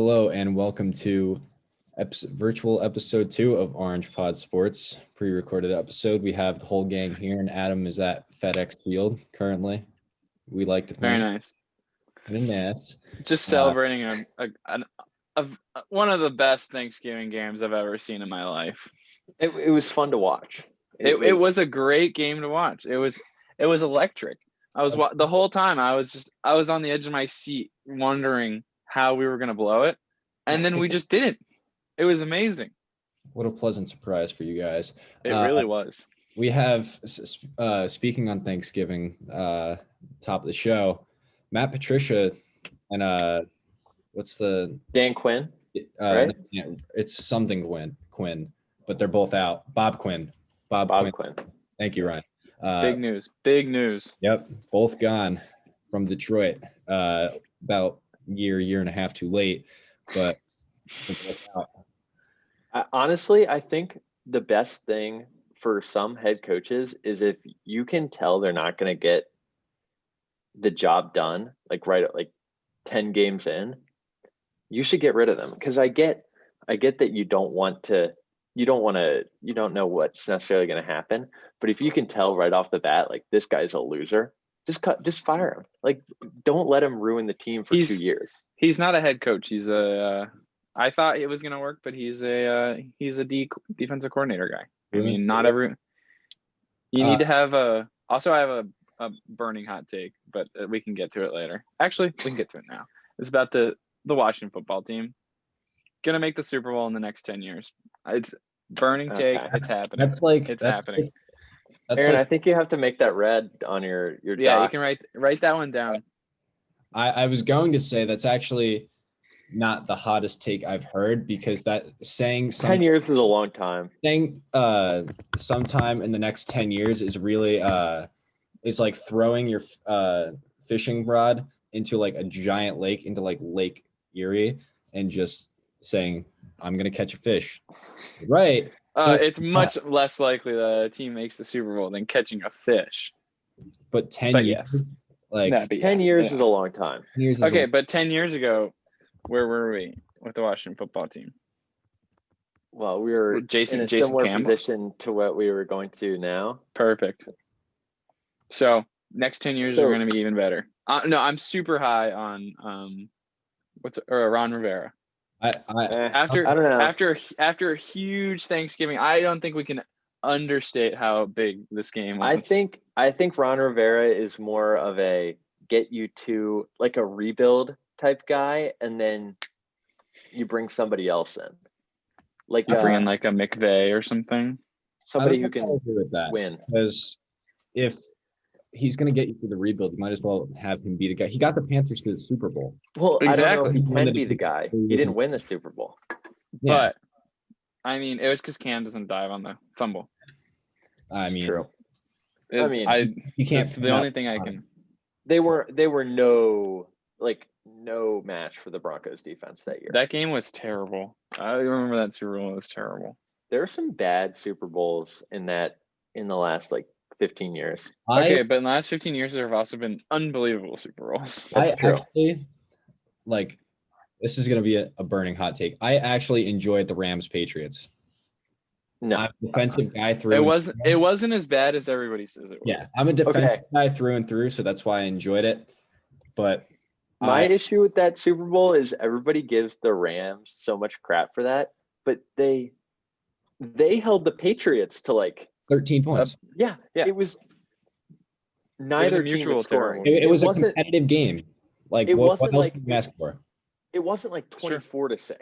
Hello and welcome to virtual episode 2 of Orange Pod Sports, pre-recorded episode. We have the whole gang here, and Adam is at FedEx Field currently. We like to Very think. nice. And nice. Just celebrating one of the best Thanksgiving games I've ever seen in my life. It was fun to watch. It was a great game to watch. It was electric. I was the whole time I was on the edge of my seat wondering how we were going to blow it, and then we just didn't. It was amazing. What a pleasant surprise for you guys. It really was. We have, speaking on Thanksgiving, top of the show, Matt Patricia and what's the Dan Quinn? Right? It's something Quinn, but they're both out. Bob Quinn. Thank you, Ryan. Big news. Yep, both gone from Detroit. About year and a half too late, but honestly, I think the best thing for some head coaches is if you can tell they're not going to get the job done, like 10 games in, you should get rid of them. Because I get that you don't know what's necessarily going to happen, but if you can tell right off the bat, like, this guy's a loser, just fire him. Like, don't let him ruin the team for 2 years. He's not a head coach. He's I thought it was going to work, but he's a defensive coordinator guy. I mean, not every. You need to have Also, I have a burning hot take, but we can get to it later. Actually, we can get to it now. It's about the Washington football team. Gonna make the Super Bowl in the next 10 years. It's burning take. Okay. It's happening. It's happening. Aaron, I think you have to make that red on your doc. Yeah, you can write that one down. I was going to say that's actually not the hottest take I've heard, because that saying 10 years is a long time. Saying sometime in the next 10 years is really is like throwing your fishing rod into like a giant lake, into like Lake Erie, and just saying, I'm gonna catch a fish. Right. It's much less likely that a team makes the Super Bowl than catching a fish. But 10 years, yes. like 10 years is a long time. Okay, but 10 years ago, where were we with the Washington football team? Well, we were in a similar position to what we were going to now. Perfect. So next 10 years are going to be even better. No, I'm super high on Ron Rivera. After a huge Thanksgiving, I don't think we can understate how big this game was. I think Ron Rivera is more of a get you to like a rebuild type guy, and then you bring somebody else in. Like you bring in like a McVay or something. Somebody who can win. Because if he's going to get you through the rebuild, you might as well have him be the guy. He got the Panthers to the Super Bowl. Well, exactly. I don't know if he can be the guy. He didn't win the Super Bowl. Yeah. But, I mean, it was because Cam doesn't dive on the fumble. I mean, true. You can't. That's the only thing I can. They were no match for the Broncos defense that year. That game was terrible. I remember that Super Bowl was terrible. There are some bad Super Bowls in the last 15 years. Okay, but in the last 15 years, there have also been unbelievable Super Bowls. That's true. Actually, this is going to be a burning hot take. I actually enjoyed the Rams-Patriots. No, I'm a defensive guy through. It wasn't as bad as everybody says it was. Yeah, I'm a defensive guy through and through, so that's why I enjoyed it. But my issue with that Super Bowl is everybody gives the Rams so much crap for that, but they held the Patriots to 13 points. Yeah. It was neither team was scoring. It was a competitive game. What else can you ask for? It wasn't 24-6.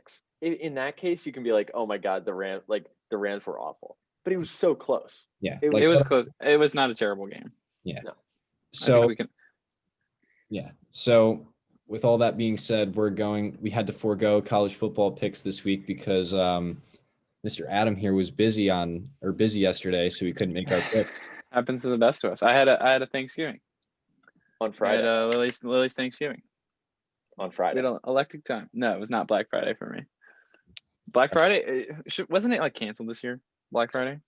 In that case, you can be like, oh my God, the Rams were awful. But it was so close. Yeah, it was close. It was not a terrible game. Yeah. No. So yeah. So with all that being said, we had to forego college football picks this week because Mr. Adam here was busy yesterday, so we couldn't make our pick. Happens to the best of us. I had a Thanksgiving on Friday. I had Lily's Thanksgiving on Friday. We had an electric time. No, it was not Black Friday for me. Black Friday wasn't it canceled this year? Black Friday?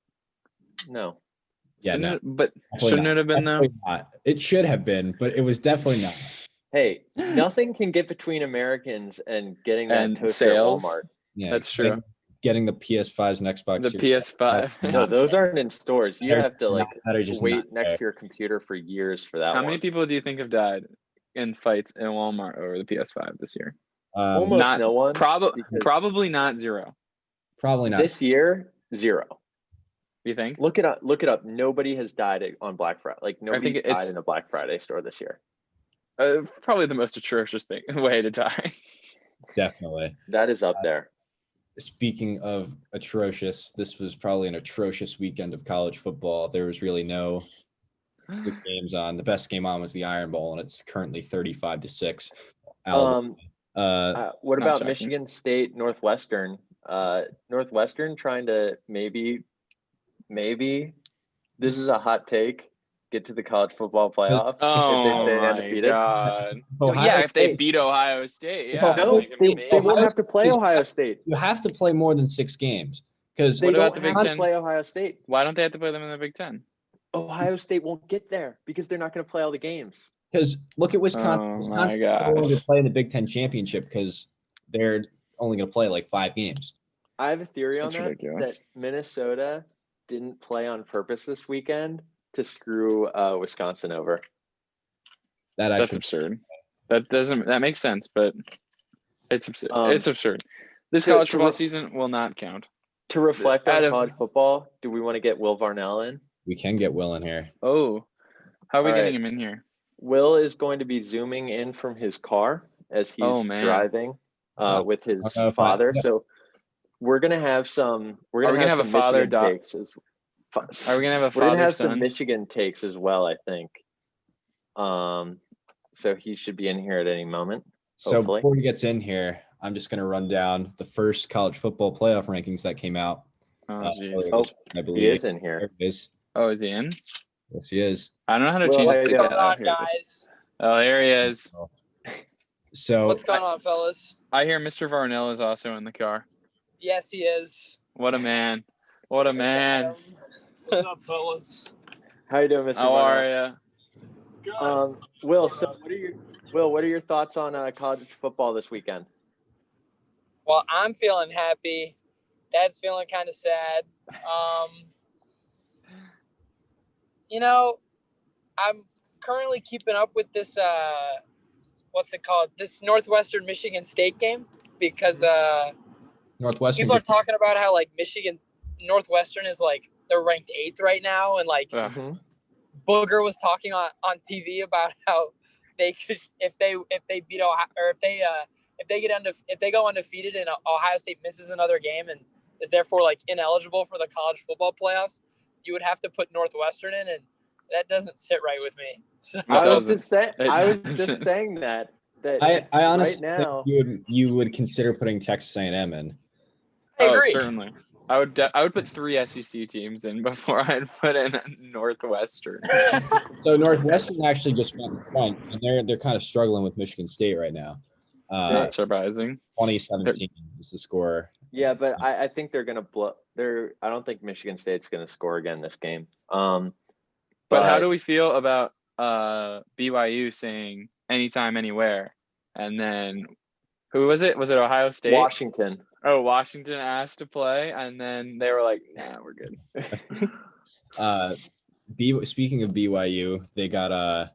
No. Yeah, no. Shouldn't it have been though? Not. It should have been, but it was definitely not. Hey, nothing can get between Americans and getting that And toaster sales. at Walmart. Yeah, That's true. Getting the PS5s and Xbox The Series PS5. No, those aren't in stores. You have to that are just not wait next there. to your computer for years for that How one. many people do you think have died in fights in Walmart over the PS5 this year? Almost no one. because Probably not zero. Probably not. This year, 0. You think? Look it up. Look it up. Nobody has died on Black Friday. Like nobody think died it's- in a Black Friday store this year. Probably the most atrocious way to die. Definitely. That is up there. Speaking of atrocious, this was probably an atrocious weekend of college football. There was really no good games on. The best game on was the Iron Bowl, and it's currently 35-6. What Not about shocking. Michigan State, Northwestern? Northwestern trying to maybe this is a hot take. Get to the college football playoff Oh if they stay my undefeated. god! Ohio Yeah, if they State- beat Ohio State, yeah. Ohio like, State- maybe. They won't Ohio have to play State- Ohio State. You have to play more than 6 games because They What about don't the Big have to Ten? play Ohio State. Why don't they have to play them in the Big Ten? Ohio State won't get there because they're not going to play all the games. look at Wisconsin. Oh my Wisconsin only going gosh. to play in the Big Ten championship because they're only going to play like 5 games. I have a theory on That's that ridiculous. that Minnesota didn't play on purpose this weekend to screw Wisconsin over. That's Actually, absurd. That makes sense, but it's absurd. It's absurd. This to- college to football ref- season will not count. To reflect on Out of- college football, do we want to get Will Varnell in? we can get Will in here. Oh, how are we All getting right. him in here? Will is going to be zooming in from his car as he's Oh, man. driving with his I don't know if father. I- So we're gonna have some. We're Are gonna we gonna have have some a father Michigan doc- takes. Are we gonna have a We're gonna have father-son? some Michigan takes as well, I think. So he should be in here at any moment. So Hopefully. before he gets in here, I'm just going to run down the first college football playoff rankings that came out. Oh, earlier jeez. Oh, this week, I believe. He is in There here. it is. Oh, is he in? Yes, he is. I don't know how to Well, change how this. you to doing? get- What's oh, going on, here it is. guys? Oh, there he is. So What's going on, fellas? I hear Mr. Varnell is also in the car. Yes, he is. What a man. What a man. What's up, fellas? How you doing, Mr. How Varnell? are you? Good. Will, so what are your thoughts on college football this weekend? Well, I'm feeling happy. Dad's feeling kind of sad. I'm currently keeping up with this. What's it called? This Northwestern Michigan State game because Northwestern. people are talking about how like Northwestern is like they're ranked 8th right now, and like Ugh. Booger was talking on TV about how they could if they beat Ohio or if they go undefeated and Ohio State misses another game and is therefore like ineligible for the college football playoffs, you would have to put Northwestern in, and that doesn't sit right with me. So, I was doesn't. just saying that I honestly right now think you would consider putting Texas A&M in. I agree. Certainly. I would put 3 SEC teams in before I'd put in Northwestern. So Northwestern actually just went in front, and they're kind of struggling with Michigan State right now. Not surprising. 2017 is the score. Yeah, but I think they're gonna blow. I don't think Michigan State's gonna score again this game. But how do we feel about BYU saying anytime, anywhere? And then who was it? Was it Ohio State? Washington? Oh, Washington asked to play, and then they were like, "Nah, we're good." Speaking of BYU, they got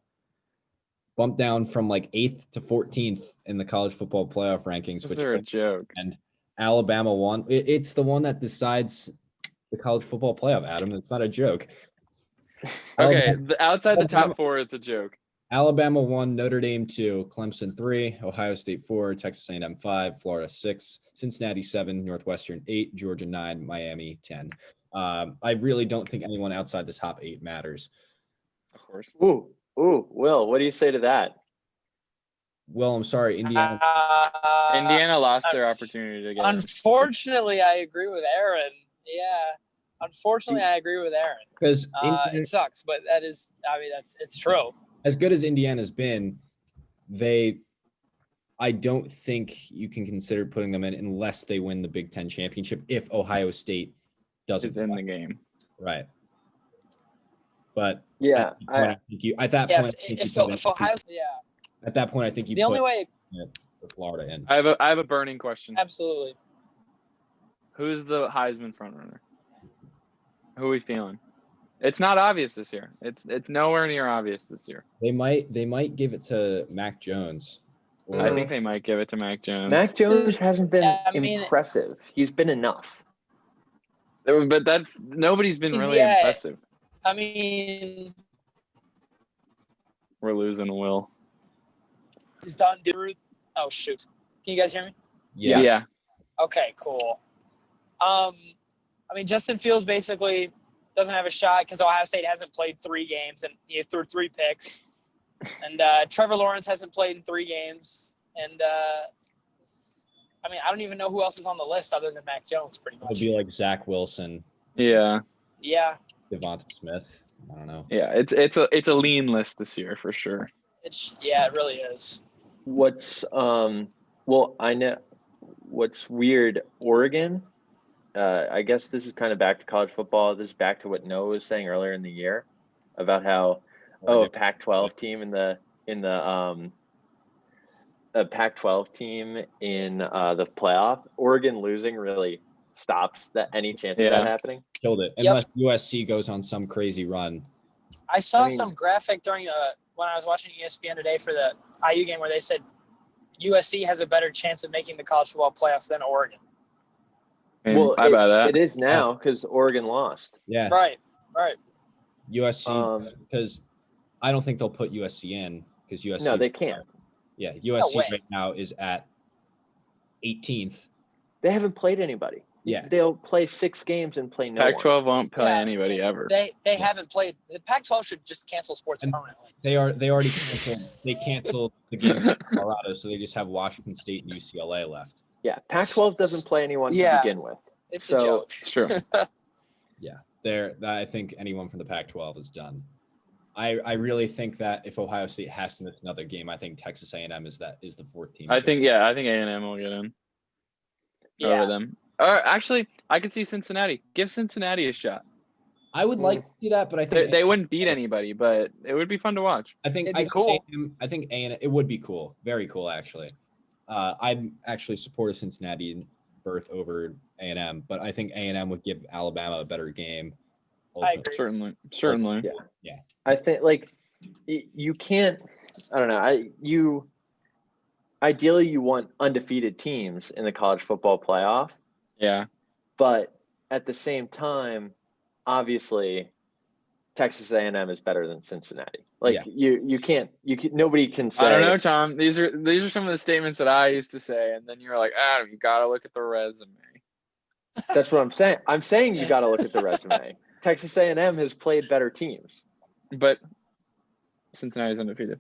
bumped down from like 8th to 14th in the college football playoff rankings. Those are a joke. And Alabama won. It's the one that decides the college football playoff, Adam. It's not a joke. Okay, outside the Alabama- top 4, it's a joke. Alabama 1, Notre Dame 2, Clemson 3, Ohio State 4, Texas A&M 5, Florida 6, Cincinnati 7, Northwestern 8, Georgia 9, Miami 10. I really don't think anyone outside the top 8 matters. Of course. Ooh, Will, what do you say to that? Well, I'm sorry, Indiana. Indiana lost their opportunity to get in. Unfortunately, I agree with Aaron. Yeah. Unfortunately, I agree with Aaron. Because It sucks, but it's true. as good as Indiana's been, I don't think you can consider putting them in unless they win the Big Ten championship. If Ohio State doesn't Is in the game. right, but Yeah, at that point, I think you put in- If Ohio, yeah. At that point, I think you The only way, put Florida in. I have a burning question. absolutely. Who's the Heisman frontrunner? Who are we feeling? It's not obvious this year. It's nowhere near obvious this year. They might give it to Mac Jones. I think they might give it to Mac Jones. Mac Jones hasn't been I mean- impressive. He's been enough. But that nobody's been really Yeah. impressive. I mean, We're losing Will. he's done. Oh shoot! Can you guys hear me? Yeah. Okay, cool. I mean, Justin Fields basically doesn't have a shot because Ohio State hasn't played 3 games and he threw 3 picks, and Trevor Lawrence hasn't played in 3 games, and I mean, I don't even know who else is on the list other than Mac Jones, pretty much. It'll be like Zach Wilson, Yeah. Yeah, Devonta Smith. I don't know. Yeah. It's a lean list this year for sure. it really is. What's well, I know what's weird, Oregon, I guess this is kind of back to college football. This is back to what Noah was saying earlier in the year about how a Pac-12 team a Pac-12 team in the playoff, Oregon losing really stops any chance of that happening. Killed it. Unless USC goes on some crazy run. I saw some graphic during when I was watching ESPN today for the IU game where they said USC has a better chance of making the college football playoffs than Oregon. And I buy that. It is now because Oregon lost. Yeah. Right. USC, because I don't think they'll put USC in because USC. No, they can't. Yeah, USC way. right now is at 18th. They haven't played anybody. Yeah. They'll play 6 games and play no one. Pac-12 won't play anybody ever. They haven't played. The Pac-12 should just cancel sports permanently. They already canceled. They canceled the game in Colorado, so they just have Washington State and UCLA left. Yeah, Pac-12 doesn't play anyone to begin with. It's a joke. It's true. Yeah, I think anyone from the Pac-12 is done. I really think that if Ohio State has to miss another game, I think Texas A&M is the 4th team. I think A&M will get in over them. Or actually, I could see Cincinnati. Give Cincinnati a shot. I would like to see that, but I think they wouldn't beat anybody, but it would be fun to watch. I think cool. I think A&M, it would be cool, very cool actually. I'd actually support a Cincinnati berth over A&M, but I think A&M would give Alabama a better game. I agree. Certainly. Yeah. I think you can't. I don't know. Ideally you want undefeated teams in the college football playoff. Yeah. But at the same time, obviously, Texas A&M is better than Cincinnati. Nobody can say. I don't know, Tom. These are some of the statements that I used to say, and then you're like, Adam, you gotta look at the resume. That's what I'm saying. I'm saying you gotta look at the resume. Texas A&M has played better teams. But Cincinnati's undefeated.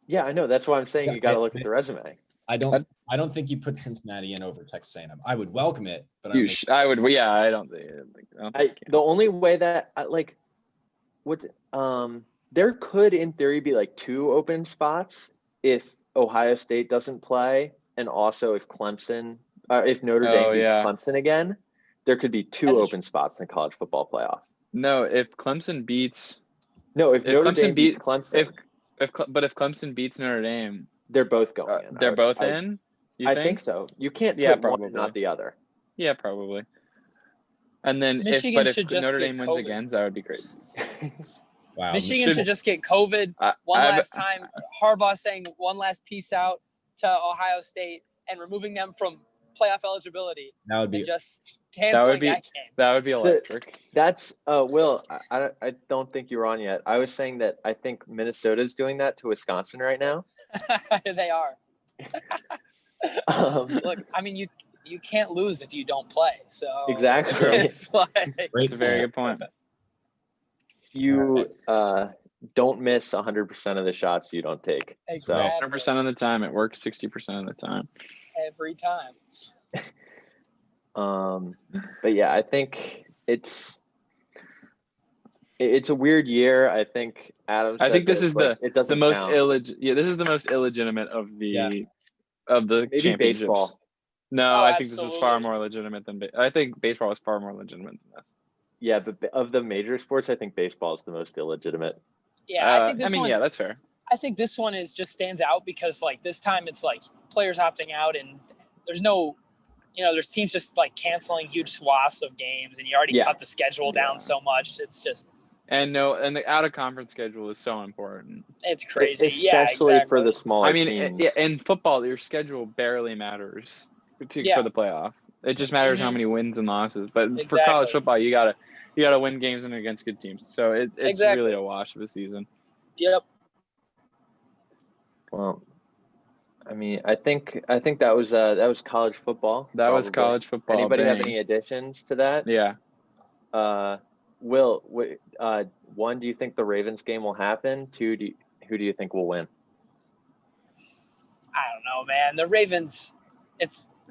Yeah, I know. That's why I'm saying you gotta look at the resume. I don't think you put Cincinnati in over Texas A&M. I would welcome it, but I would. Yeah, I don't think. The only way that there could in theory be 2 open spots if Ohio State doesn't play, and also if if Notre Dame beats Clemson again, there could be 2 open spots in the college football playoff. No, if Clemson beats. No, if Notre Dame beats Clemson. If Clemson beats Notre Dame, they're both going in. They're both in? I think so. You can't put one and not the other. Yeah, probably. And then if Notre Dame wins again, that would be great. Wow. Michigan should just get COVID last time. Harbaugh saying one last peace out to Ohio State and removing them from playoff eligibility. That would be just canceling that game. That would be electric. That's Will. I don't think you're on yet. I was saying that I think Minnesota's doing that to Wisconsin right now. They are. Look, I mean, you can't lose if you don't play. So exactly, it's a very good point. You don't miss 100% of the shots you don't take. Exactly. 100% of the time, it works 60% of the time. Every time. But yeah, I think it's a weird year. I think Adam said I think this is it doesn't the most count. this is the most illegitimate of the Maybe championships. baseball. No, I think this is far absolutely. more legitimate than I think baseball is far more legitimate than this. Yeah, but of the major sports, I think baseball is the most illegitimate. Yeah, I think that's fair. I think this one just stands out because like this time it's like players opting out and there's no, there's teams just like canceling huge swaths of games and you already cut the schedule down so much. It's just. And the out of conference schedule is so important. It's crazy. Especially for the smaller teams. In football, your schedule barely matters for the playoff. It just matters how many wins and losses. But for college football, you gotta win games and against good teams. So it's really a wash of a season. Yep. Well, I mean, I think that was college football. That was college football. Anybody have any additions to that? Yeah. Will, one, do you think the Ravens game will happen? Two, who do you think will win? I don't know, man. The Ravens,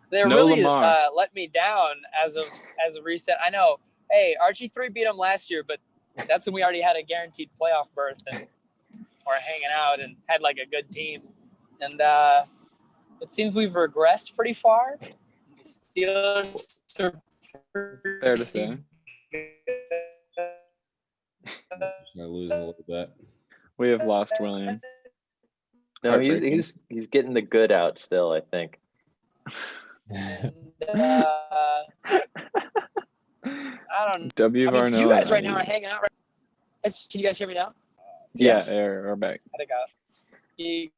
they're really let me down as of recent. I know. Hey, RG3 beat them last year, but that's when we already had a guaranteed playoff berth and we're hanging out and had like a good team. And it seems we've regressed pretty far. Steelers are fair to say. They're losing a little bit. We have lost William. No, he's getting the good out still, I think. I don't know. You guys right now are hanging out. Can you guys hear me now? Yeah, we're back. I think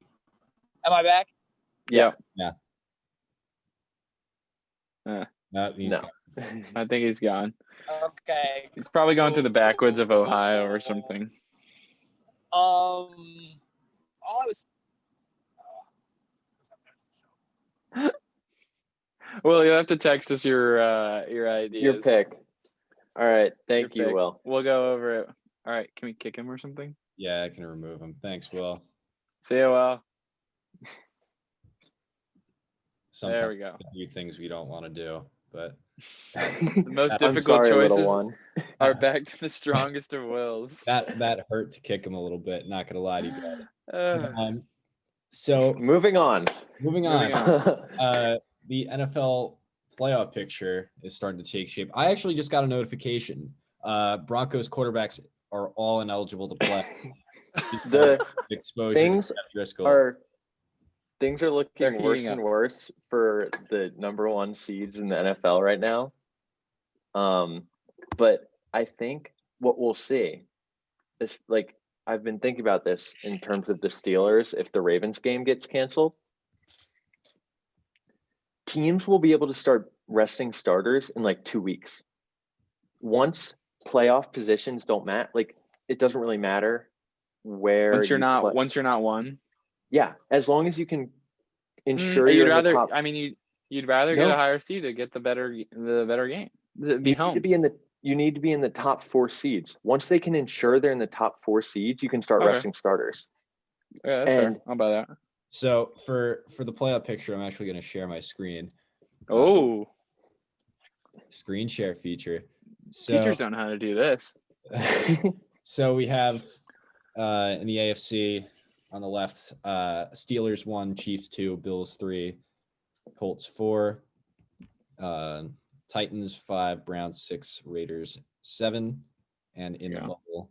am I back? Yeah. No. I think he's gone. Okay. He's probably going to the backwoods of Ohio or something. All I was. Well, you'll have to text us your ideas. Your pick. All right. Thank you, Will. We'll go over it. All right. Can we kick him or something? Yeah, I can remove him. Thanks, Will. See you, Will. Sometimes there we go. We do things we don't want to do, but the most difficult choices are back to the strongest of wills. That hurt to kick him a little bit. Not gonna lie to you guys. So moving on. The NFL playoff picture is starting to take shape. I actually just got a notification. Broncos quarterbacks are all ineligible to play. The exposure things are looking worse and worse for the number one seeds in the NFL right now. But I think what we'll see is, like, I've been thinking about this in terms of the Steelers. If the Ravens game gets canceled, teams will be able to start resting starters in like 2 weeks. Once playoff positions don't matter, like it doesn't really matter where. Once you're not one. Yeah, as long as you can ensure you'd rather. Top... I mean, you'd rather get a higher seed to get the better game. You need to be in the top 4 seeds. Once they can ensure they're in the top 4 seeds, you can start resting starters. Yeah, that's fair. How about that? So for the playoff picture, I'm actually going to share my screen. Screen share feature. So, teachers don't know how to do this. So we have in the AFC on the left, Steelers 1, Chiefs 2, Bills 3, Colts 4, Titans 5, Browns 6, Raiders 7, and in the bubble,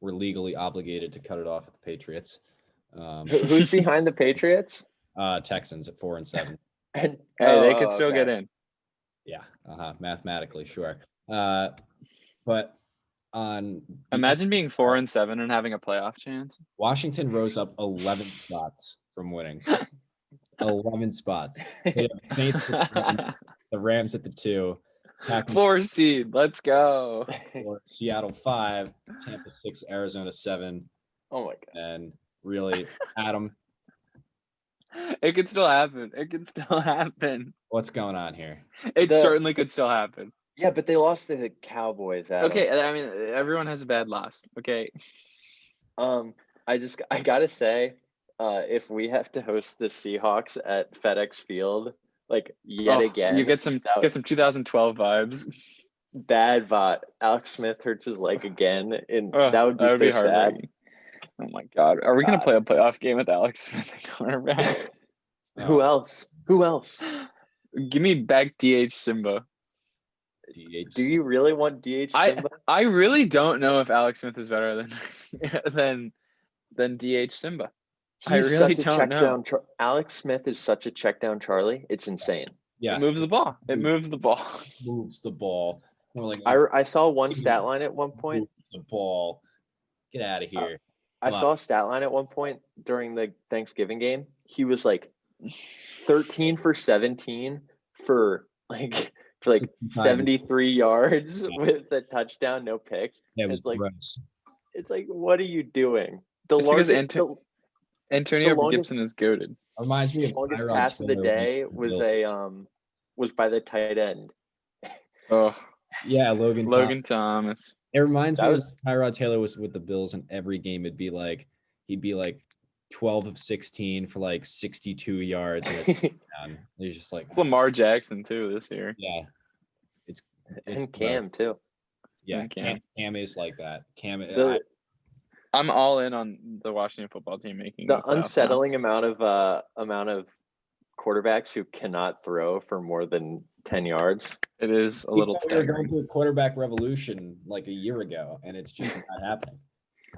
we're legally obligated to cut it off with the Patriots. Who's behind the Patriots? Texans at 4 and 7. And they could still get in. Yeah, mathematically, sure. But imagine being 4 and 7 and having a playoff chance. Washington rose up 11 spots from winning. 11 spots. They have the Saints at the Rams at the 2. 4 seed. Let's go. Seattle 5, Tampa 6, Arizona 7. Oh my god. And really, Adam. It could still happen. What's going on here? It certainly could still happen. Yeah, but they lost to the Cowboys. Adam. Okay, I mean, everyone has a bad loss. Okay. I gotta say, if we have to host the Seahawks at FedEx Field, like again, you get some 2012 vibes. Bad vibe. Alex Smith hurts his leg again, and that would be so sad. Oh my god, are we gonna play a playoff game with Alex Smith at cornerback? Who else? Give me back DH Simba. DH. Do you really want DH Simba? I really don't know if Alex Smith is better than DH Simba. I He's really such a don't check know. down. Alex Smith is such a check down Charlie. It's insane. Yeah, It moves the ball. It moves the ball. moves the ball. More like I saw one stat line at one point. moves the ball. Get out of here. I Come on. saw a stat line at one point during the Thanksgiving game. He was like 13 for 17 for like 73 yards with a touchdown, no picks. Yeah, it was It's like gross. it's like, what are you doing? The It's because longest, Antonio the longest- Gibson is goaded. Reminds me of longest Tyrod pass of the Taylor when he day was was by the tight end. Oh, Yeah, Logan. Logan Thomas. It reminds That me was- of Tyrod Taylor was with the Bills, and every game he'd be like 12 of 16 for like 62 yards. And a touchdown. He's just like, Lamar Jackson too this year. yeah, it's And Cam too. Yeah, And Cam. Cam is like that. Cam, I'm all in on the Washington football team making The the playoffs now. unsettling amount of quarterbacks who cannot throw for more than 10 yards. It is a we little thought we were going staggering. through a quarterback revolution like a year ago, and it's just not happening.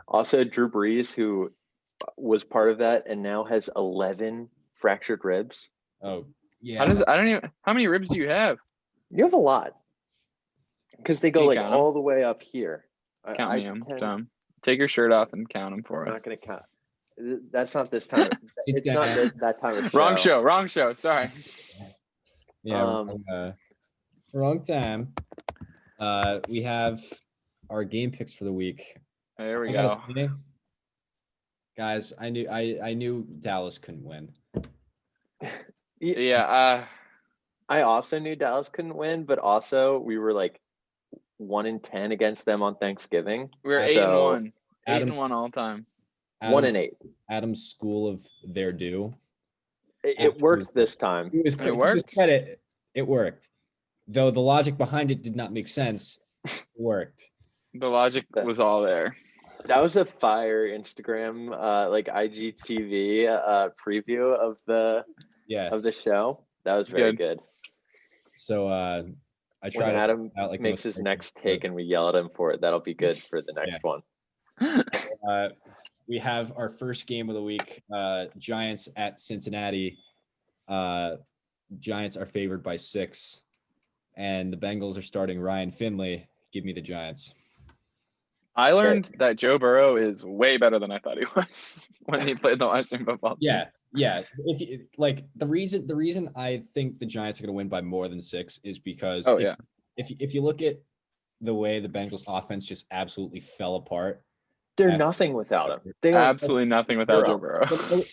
Also, Drew Brees, who was part of that and now has 11 fractured ribs. Oh, yeah. How many ribs do you have? You have a lot. Because they go You like count 'em. all the way up here. Count me them, Tom. Take your shirt off and count them for I'm us. not going to count. That's not this time. Sit It's not down. that time of Wrong show. Sorry. Yeah, wrong time. We have our game picks for the week. There we I gotta go. say, guys, I knew Dallas couldn't win. Yeah. I also knew Dallas couldn't win, but also we were like 1-10 against them on Thanksgiving. We're So, 8-1. Adam- 8-1 all time. 1-8. Adam's school of their due. It worked this time. To his worked? credit, it worked. Though the logic behind it did not make sense, it worked. The logic was all there. That was a fire Instagram, like IGTV preview of the show. That was very good. So I When tried to Adam out like the makes most his breaking next point. take and we yell at him for it, that'll be good for the next one. We have our first game of the week, Giants at Cincinnati. Giants are favored by 6, and the Bengals are starting Ryan Finley. Give me the Giants. I learned that Joe Burrow is way better than I thought he was when he played the Washington football team. Yeah. If you, like the reason I think the Giants are going to win by more than 6 is because if you look at the way the Bengals offense just absolutely fell apart. They're nothing without him. They are Absolutely nothing without Joe Burrow.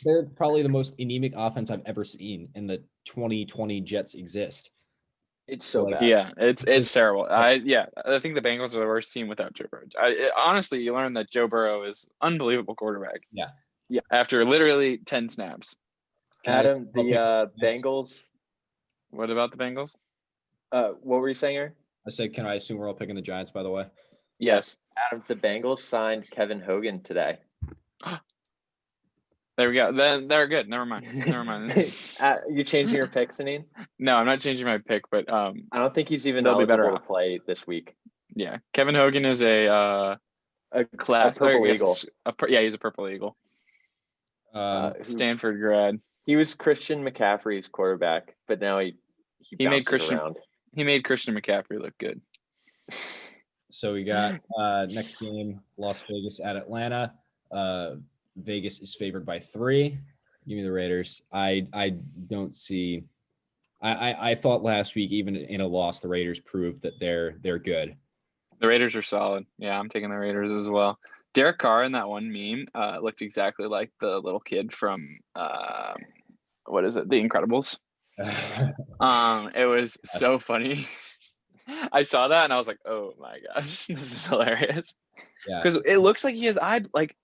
They're probably the most anemic offense I've ever seen in the 2020 Jets exist. It's so bad. Yeah, it's terrible. I think the Bengals are the worst team without Joe Burrow. Honestly, you learn that Joe Burrow is unbelievable quarterback. Yeah. After literally 10 snaps. Adam, the Bengals. What about the Bengals? What were you saying, Aaron? I said, can I assume we're all picking the Giants, by the way? Yes. Adam, the Bengals signed Kevin Hogan today. There we go. Then they're good. Never mind. You changing your pick, Sanine? No, I'm not changing my pick, but I don't think he's even they'll be better eligible to off. play this week. Yeah, Kevin Hogan is a class Purple Eagle. He's a Purple Eagle. Stanford grad. He was Christian McCaffrey's quarterback, but now he made bounces around. He made Christian McCaffrey look good. So we got next game, Las Vegas at Atlanta. Vegas is favored by 3. Give me the Raiders. I don't see. I thought last week, even in a loss, the Raiders proved that they're good. The Raiders are solid. Yeah, I'm taking the Raiders as well. Derek Carr in that one meme looked exactly like the little kid from what is it? The Incredibles. It was so funny. I saw that and I was like, oh my gosh, this is hilarious. Yeah. Because it looks like he has like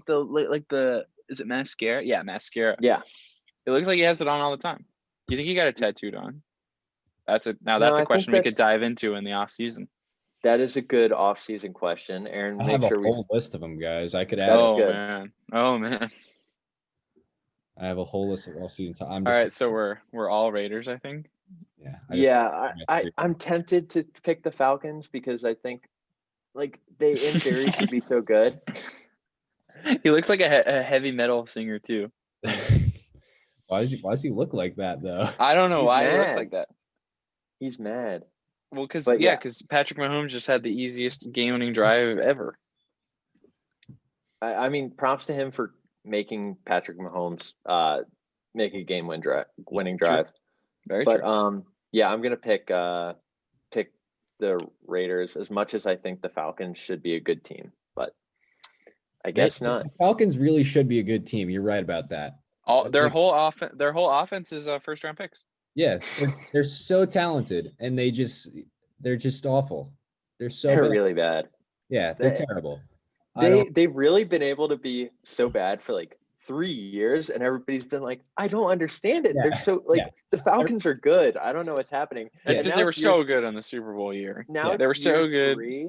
the is it mascara? Yeah, mascara. Yeah. It looks like he has it on all the time. Do you think he got it tattooed on? That's a question we could dive into in the off season. That is a good off-season question, Aaron. I Make have sure a whole list of them, guys. I could add. Oh man. I have a whole list of all season time. All right, so we're all Raiders, I think. Yeah. I'm tempted to pick the Falcons because I think like they in theory should be so good. He looks like a heavy metal singer too. Why does he look like that though? I don't know He's why he looks mad. like that. He's mad. Well, because But yeah. Patrick Mahomes just had the easiest game-winning drive ever. I mean, props to him for making Patrick Mahomes make a winning drive. Very But true. yeah, I'm gonna pick the Raiders as much as I think the Falcons should be a good team, but I guess not. The Falcons really should be a good team. You're right about that. Their whole offense is first-round picks. Yeah, they're so talented, and they're just awful. They're They're really bad. Yeah, they're terrible. They've really been able to be so bad for like 3 years, and everybody's been like, I don't understand it. Yeah, They're so the Falcons are good. I don't know what's happening. It's because they were so good on the Super Bowl year. Now they were so good. 3,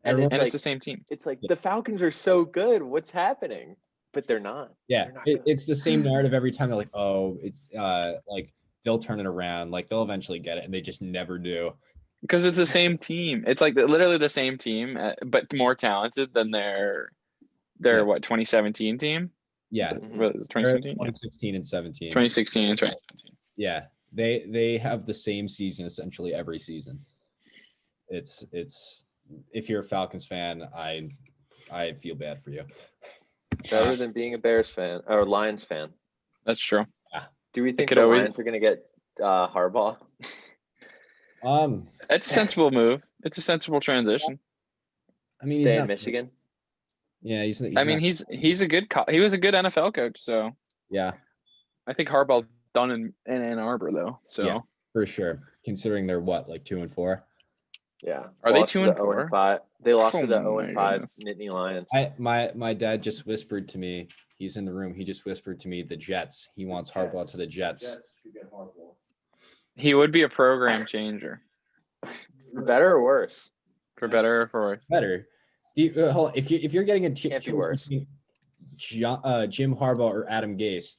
and it's the same team. It's like the Falcons are so good. What's happening? But they're not. Yeah, they're not it's the same narrative every time. They're like, oh, it's like they'll turn it around. Like they'll eventually get it, and they just never do. Because it's the same team. It's like literally the same team, but more talented than their 2017 team. Yeah, 2017, 2016 and 17. 2016 and 2017. Yeah, they have the same season essentially every season. It's if you're a Falcons fan, I feel bad for you. Better than being a Bears fan or Lions fan. That's true. Yeah. Do we think the Lions are going to get Harbaugh? It's a sensible move. It's a sensible transition. I mean, stay in Michigan. Yeah, he's a good he was a good NFL coach. So yeah, I think Harbaugh's done in Ann Arbor though. So yeah, for sure. Considering they're like 2-4. Yeah. Are they 2-4? 0-5. They lost to the 0-5 Nittany Lions. My dad just whispered to me. He's in the room. He just whispered to me the Jets. He wants Harbaugh to the Jets. Jets should get Harbaugh. He would be a program changer. For better or worse? For better or for worse? Better. If you're getting a can't be worse. Jim Harbaugh or Adam Gase,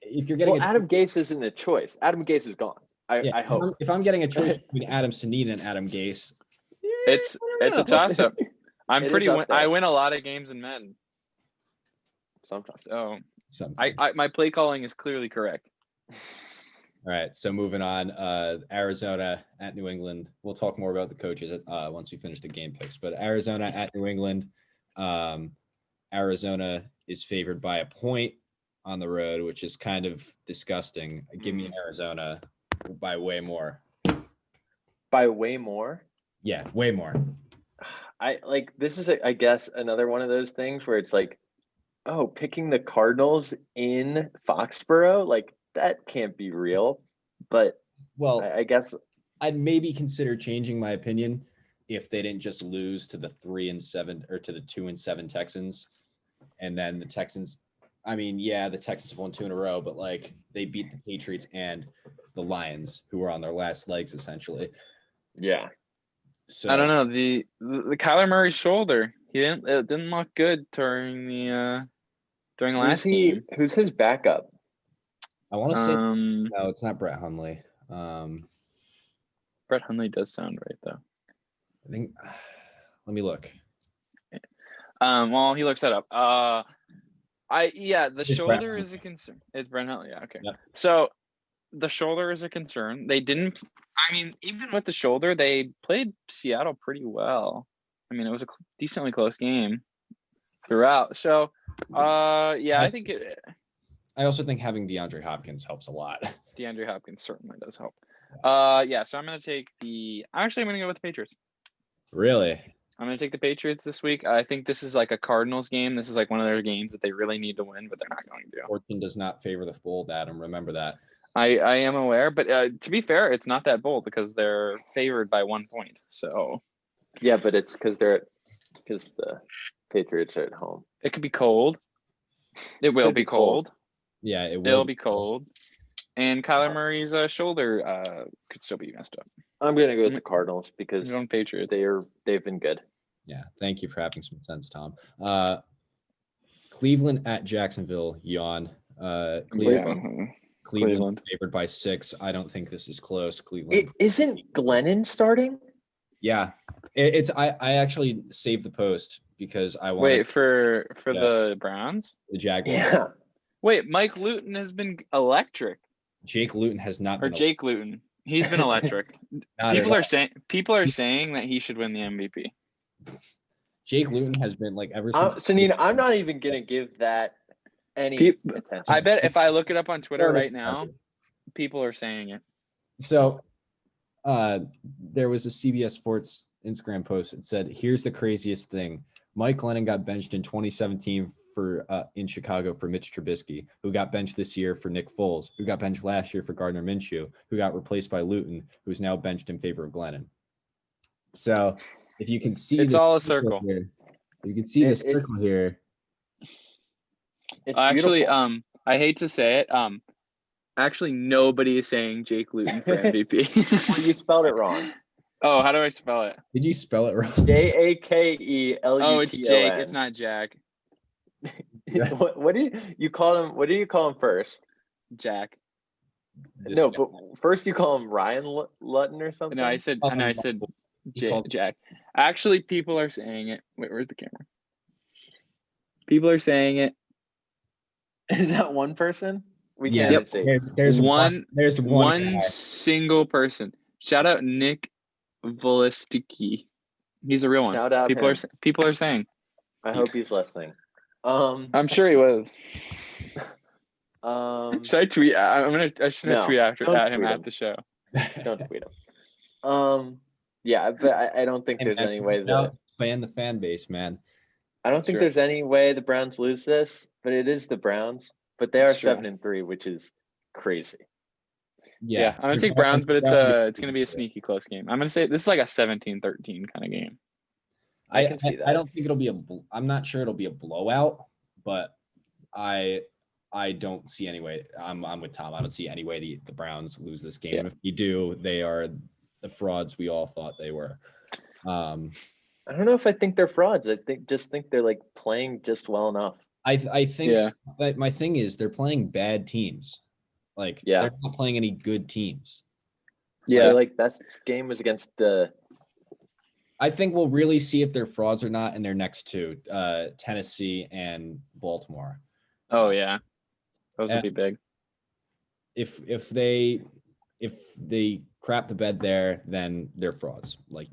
if you're getting Adam Gase isn't a choice. Adam Gase is gone. I hope. If I'm getting a choice between Adam Snead and Adam Gase, it's a toss up. I win a lot of games in men. Sometimes. So my play calling is clearly correct. All right, so moving on, Arizona at New England. We'll talk more about the coaches once we finish the game picks. But Arizona at New England, Arizona is favored by a point on the road, which is kind of disgusting. Give me Arizona by way more. By way more? Yeah, way more. This is I guess another one of those things where it's like, oh, picking the Cardinals in Foxborough, like that can't be real. But I guess I'd maybe consider changing my opinion if they didn't just lose to the 3-7 or to the 2-7 Texans, and then the Texans. I mean, yeah, the Texans have won 2 in a row, but like they beat the Patriots and the Lions, who were on their last legs essentially. Yeah. So I don't know the Kyler Murray's shoulder. It didn't look good during the last game. Who's his backup? I want to say no, it's not Brett Hundley. Brett Hundley does sound right though. I think. Let me look. While he looks that up. The It's shoulder is a concern. It's Brett Hundley. Yeah. Okay. Yep. So the shoulder is a concern. They didn't. I mean, even with the shoulder, they played Seattle pretty well. I mean, it was a decently close game throughout. So, I think it. I also think having DeAndre Hopkins helps a lot. DeAndre Hopkins certainly does help. So I'm going to take I'm going to go with the Patriots. Really? I'm going to take the Patriots this week. I think this is like a Cardinals game. This is like one of their games that they really need to win, but they're not going to. Fortune does not favor the bold, Adam. Remember that. I am aware, but to be fair, it's not that bold because they're favored by 1 point. So. Yeah, but it's because the Patriots are at home. It could be cold. It will be cold. Yeah, it'll be cold. And Kyler Murray's shoulder could still be messed up. I'm gonna go with the Cardinals because Patriots. They've been good. Yeah, thank you for having some sense, Tom. Cleveland at Jacksonville, yawn. Cleveland Cleveland favored by 6. I don't think this is close. Cleveland. Isn't Glennon starting? Yeah, it's I actually saved the post because I wanted Wait for the Browns. the Jaguars. Yeah. Wait, Mike Luton has been electric, Jake Luton has not or been. Jake Luton. He's been electric. Not people at are saying that he should win the MVP. Jake Luton has been like ever since. Sanina, I'm not even gonna give that any attention. I bet if I look it up on Twitter right now, people are saying it. So, there was a CBS Sports Instagram post that said, "Here's the craziest thing: Mike Glennon got benched in 2017 for in Chicago for Mitch Trubisky, who got benched this year for Nick Foles, who got benched last year for Gardner Minshew, who got replaced by Luton, who's now benched in favor of Glennon." So, if you can see, it's all a circle. Here, you can see the circle here. It's actually, beautiful. I hate to say it, actually nobody is saying Jake Luton for MVP. You spelled it wrong. Oh, how do I spell it? Did you spell it wrong? JAKELUTON. Oh, it's Jake. It's not Jack. What do you call him? What do you call him first? Jack. No, but first you call him Ryan Lutton or something. No, I said called- Jack. Actually, people are saying it. Wait, where's the camera? People are saying it. Is that one person? We Yeah, can't see. there's one guy. single person. Shout out Nick Volistiki. He's a real one. Shout out People him. people are saying. I hope he's listening. I'm sure he was. Should I tweet? I should No, tweet at him tweet at him. the show. Don't tweet him. Yeah, but I don't think there's any way that Fan the fan base, man. I don't think Sure. there's any way the Browns lose this, but it is the Browns. But they are That's true. 7-3, which is crazy. Yeah, I'm gonna take Browns, but it's gonna be a sneaky close game. I'm gonna say this is like a 17-13 kind of game. I can see that. I don't think it'll be I'm not sure it'll be a blowout, but I don't see any way. I'm with Tom. I don't see any way the Browns lose this game. Yeah. And if you do, they are the frauds we all thought they were. I don't know if I think they're frauds. I think they're like playing just well enough. I think that my thing is they're playing bad teams. Like they're not playing any good teams. Yeah, Their like best game was against the. I think we'll really see if they're frauds or not in their next two, Tennessee and Baltimore. Oh yeah, those would be big. If they crap the bed there, then they're frauds. Like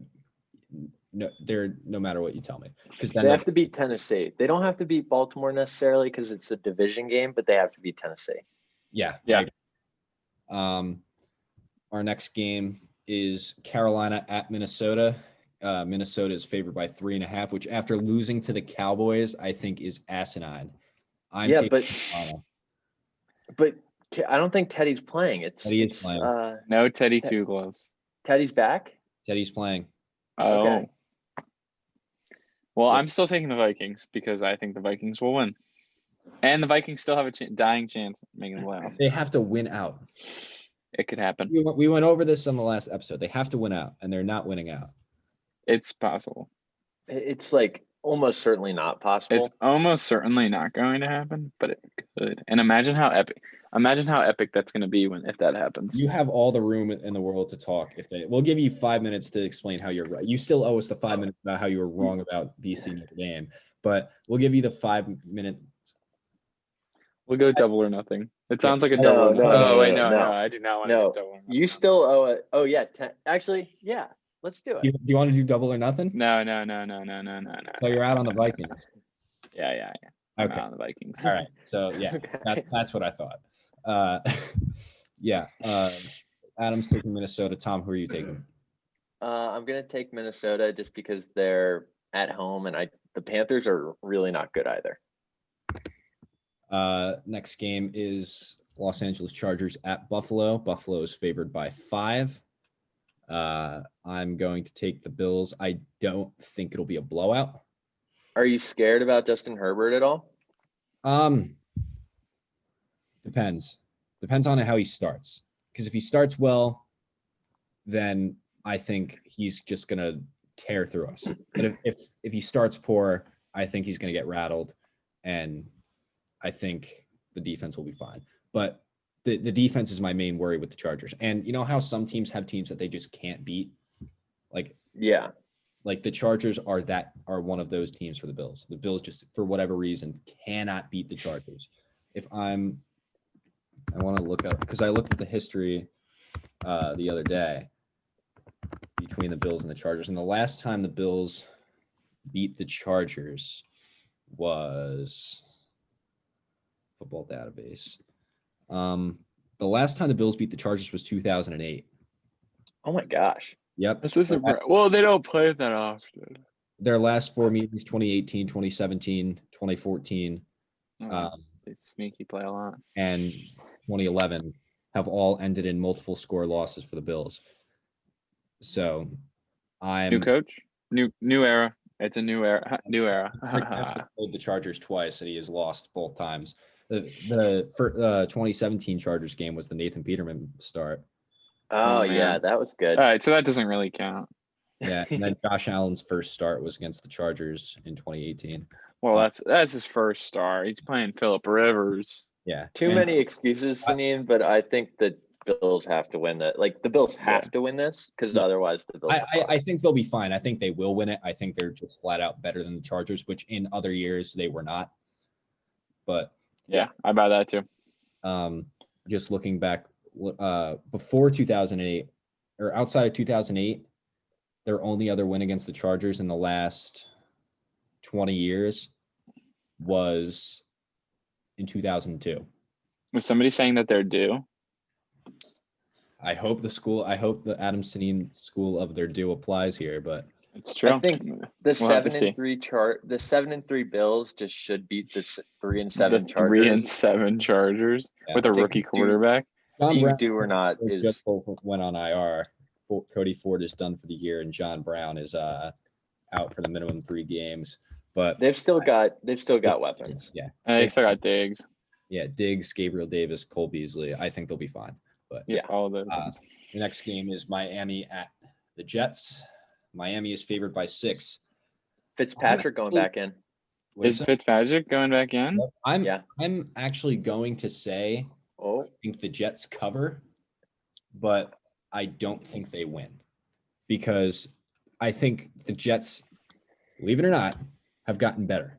no, they're no matter what you tell me, because then they have to beat Tennessee. They don't have to beat Baltimore necessarily because it's a division game, but they have to beat Tennessee. Yeah. Our next game is Carolina at Minnesota. Minnesota is favored by 3.5, which after losing to the Cowboys, I think is asinine. But I don't think Teddy's playing. Teddy is playing. No Teddy Two Gloves. Teddy's back. Teddy's playing. Oh. Okay. Well, I'm still taking the Vikings because I think the Vikings will win, and the Vikings still have a dying chance of making the playoffs. They have to win out. It could happen. We went over this on the last episode. They have to win out, and they're not winning out. It's possible. It's like almost certainly not possible. It's almost certainly not going to happen, but it could. And imagine how epic that's going to be if that happens. You have all the room in the world to talk. We'll give you 5 minutes to explain how you're right. You still owe us the 5 minutes about how you were wrong about BC Notre Dame, but we'll give you the 5 minutes. We'll go double or nothing. It sounds like a double. No, I do not want to do double or nothing. You still owe it. Oh yeah, actually, yeah. Let's do it. Do you want to do double or nothing? No. So you're out on the Vikings. Yeah. I'm out on the Vikings. All right. So yeah, Okay. that's what I thought. Adam's taking Minnesota. Tom, who are you taking? I'm gonna take Minnesota just because they're at home, and the Panthers are really not good either. Next game is Los Angeles Chargers at Buffalo. Buffalo is favored by 5. I'm going to take the Bills. I don't think it'll be a blowout. Are you scared about Justin Herbert at all? Depends on how he starts. Because if he starts well, then I think he's just gonna tear through us. But if he starts poor, I think he's gonna get rattled, and I think the defense will be fine. But the defense is my main worry with the Chargers. And you know how some teams have teams that they just can't beat? Like the Chargers are one of those teams for the Bills. The Bills just, for whatever reason, cannot beat the Chargers. I want to look up, because I looked at the history the other day between the Bills and the Chargers. And the last time the Bills beat the Chargers was football database. The last time the Bills beat the Chargers was 2008. Oh my gosh. Yep. Well, they don't play that often. Their last 4 meetings, 2018, 2017, 2014, They sneaky play a lot. and 2011 have all ended in multiple score losses for the Bills. So New coach, new era. It's a new era. played the Chargers twice, and he has lost both times. The 2017 Chargers game was the Nathan Peterman start. Oh yeah, that was good. All right, so that doesn't really count. Yeah, and then Josh Allen's first start was against the Chargers in 2018. Well, that's his first start. He's playing Phillip Rivers. Yeah. Too many excuses, Sanine, but I think the Bills have to win that. Like the Bills have to win this because otherwise the Bills. I think they'll be fine. I think they will win it. I think they're just flat out better than the Chargers, which in other years they were not. But yeah, I buy that too. Just looking back, before 2008 or outside of 2008, their only other win against the Chargers in the last 20 years was in 2002. Was somebody saying that they're due? I hope the Adam Sanine school of their due applies here, but it's true. I think the 7-3 Bills just should beat the 3-7 Chargers. 3-7 Chargers with a rookie quarterback. John Brown, do or not is went on IR. Cody Ford is done for the year, and John Brown is out for the minimum 3 games. But they've still got weapons. Yeah, they still got Diggs. Yeah, Diggs, Gabriel Davis, Cole Beasley. I think they'll be fine. But yeah, all of those. The next game is Miami at the Jets. Miami is favored by 6. Fitzpatrick going back in. Is Fitzpatrick going back in? I'm actually going to say I think the Jets cover, but I don't think they win because I think the Jets, believe it or not, have gotten better.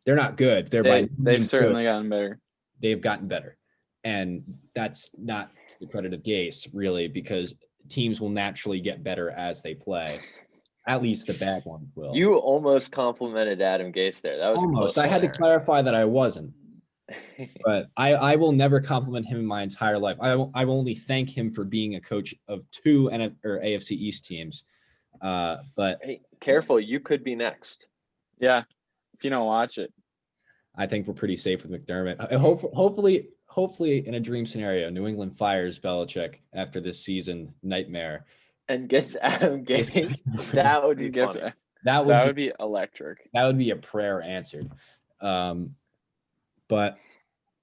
They're not good. They've certainly gotten better. They've gotten better. And that's not to the credit of Gase, really, because teams will naturally get better as they play. At least the bad ones will. You almost complimented Adam Gase there. That was almost. I had to clarify that I wasn't. But I will never compliment him in my entire life. I will only thank him for being a coach of 2 AFC East teams. But hey, careful, you could be next. Yeah, if you don't watch it. I think we're pretty safe with McDermott. Hopefully, in a dream scenario, New England fires Belichick after this season nightmare and gets Adam Gase. That would be funny. That would be electric. That would be a prayer answered. But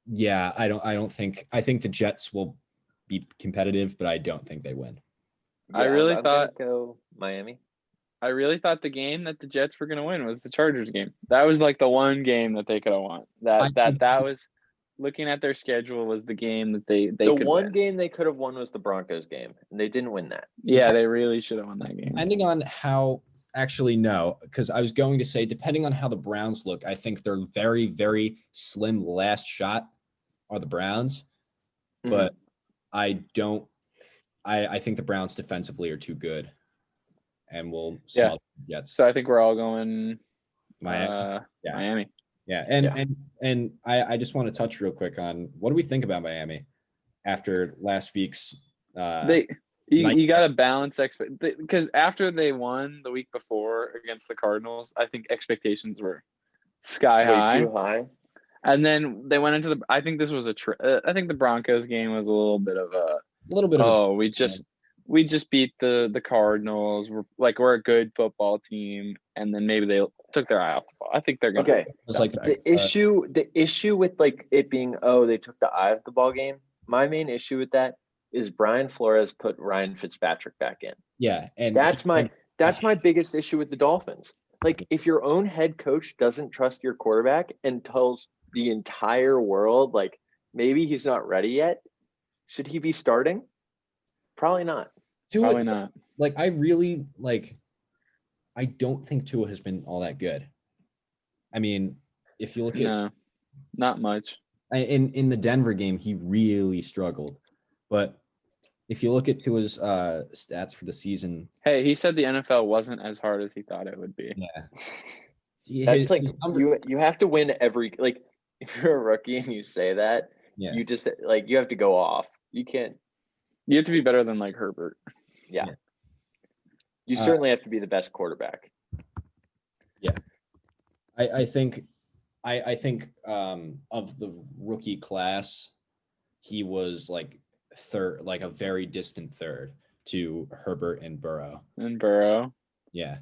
yeah, I think the Jets will be competitive, but I don't think they win. Yeah, I really thought go Miami. I really thought the game that the Jets were going to win was the Chargers game. That was like the one game that they could have won. That was looking at their schedule was the game that they the could one win. Game they could have won was the Broncos game, and they didn't win that. Yeah, they really should have won that game. Depending on how, actually no, because I was going to say depending on how the Browns look, I think their very, very slim last shot are the Browns, but I think the Browns defensively are too good, and will smother the Jets. So I think we're all going Miami. Miami. Yeah, and I just want to touch real quick on what do we think about Miami after last week's. You got to balance because after they won the week before against the Cardinals, I think expectations were sky high. Way too high. And then they went into I think this was I think the Broncos game was a little bit of we just beat the Cardinals. We're a good football team, and then maybe they took their eye off the ball. I think they're gonna. Okay. The issue with like it being they took the eye off the ball game. My main issue with that is Brian Flores put Ryan Fitzpatrick back in. Yeah, and that's my biggest issue with the Dolphins. Like if your own head coach doesn't trust your quarterback and tells the entire world like maybe he's not ready yet, Should he be starting? Probably not. Probably not. Like, I really like. I don't think Tua has been all that good. I mean, if you look at No, not much. in the Denver game, he really struggled. But if you look at Tua's stats for the season, Hey, he said the NFL wasn't as hard as he thought it would be. yeah, That's like you have to win every, like, if you're a rookie and you say that, yeah. you just like you have to go off. You can't. You have to be better than like Herbert. Yeah. Yeah. You certainly have to be the best quarterback. Yeah. I think of the rookie class, he was like third, like a very distant third to Herbert and Burrow. Yeah.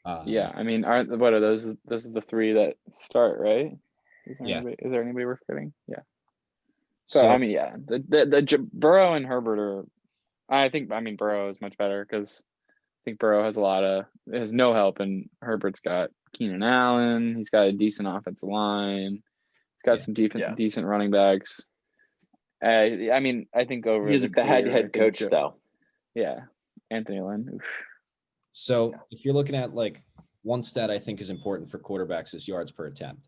Yeah. Yeah. I mean, what are those? Those are the three that start, right? Is there anybody we're forgetting? Yeah. So I mean, yeah, the Burrow and Herbert are. I mean Burrow is much better because I think Burrow has no help, and Herbert's got Keenan Allen. He's got a decent offensive line. He's got some decent running backs. I mean, I think over He's a bad head coach though. Yeah, Anthony Lynn. Oof. So if you're looking at like one stat I think is important for quarterbacks is yards per attempt.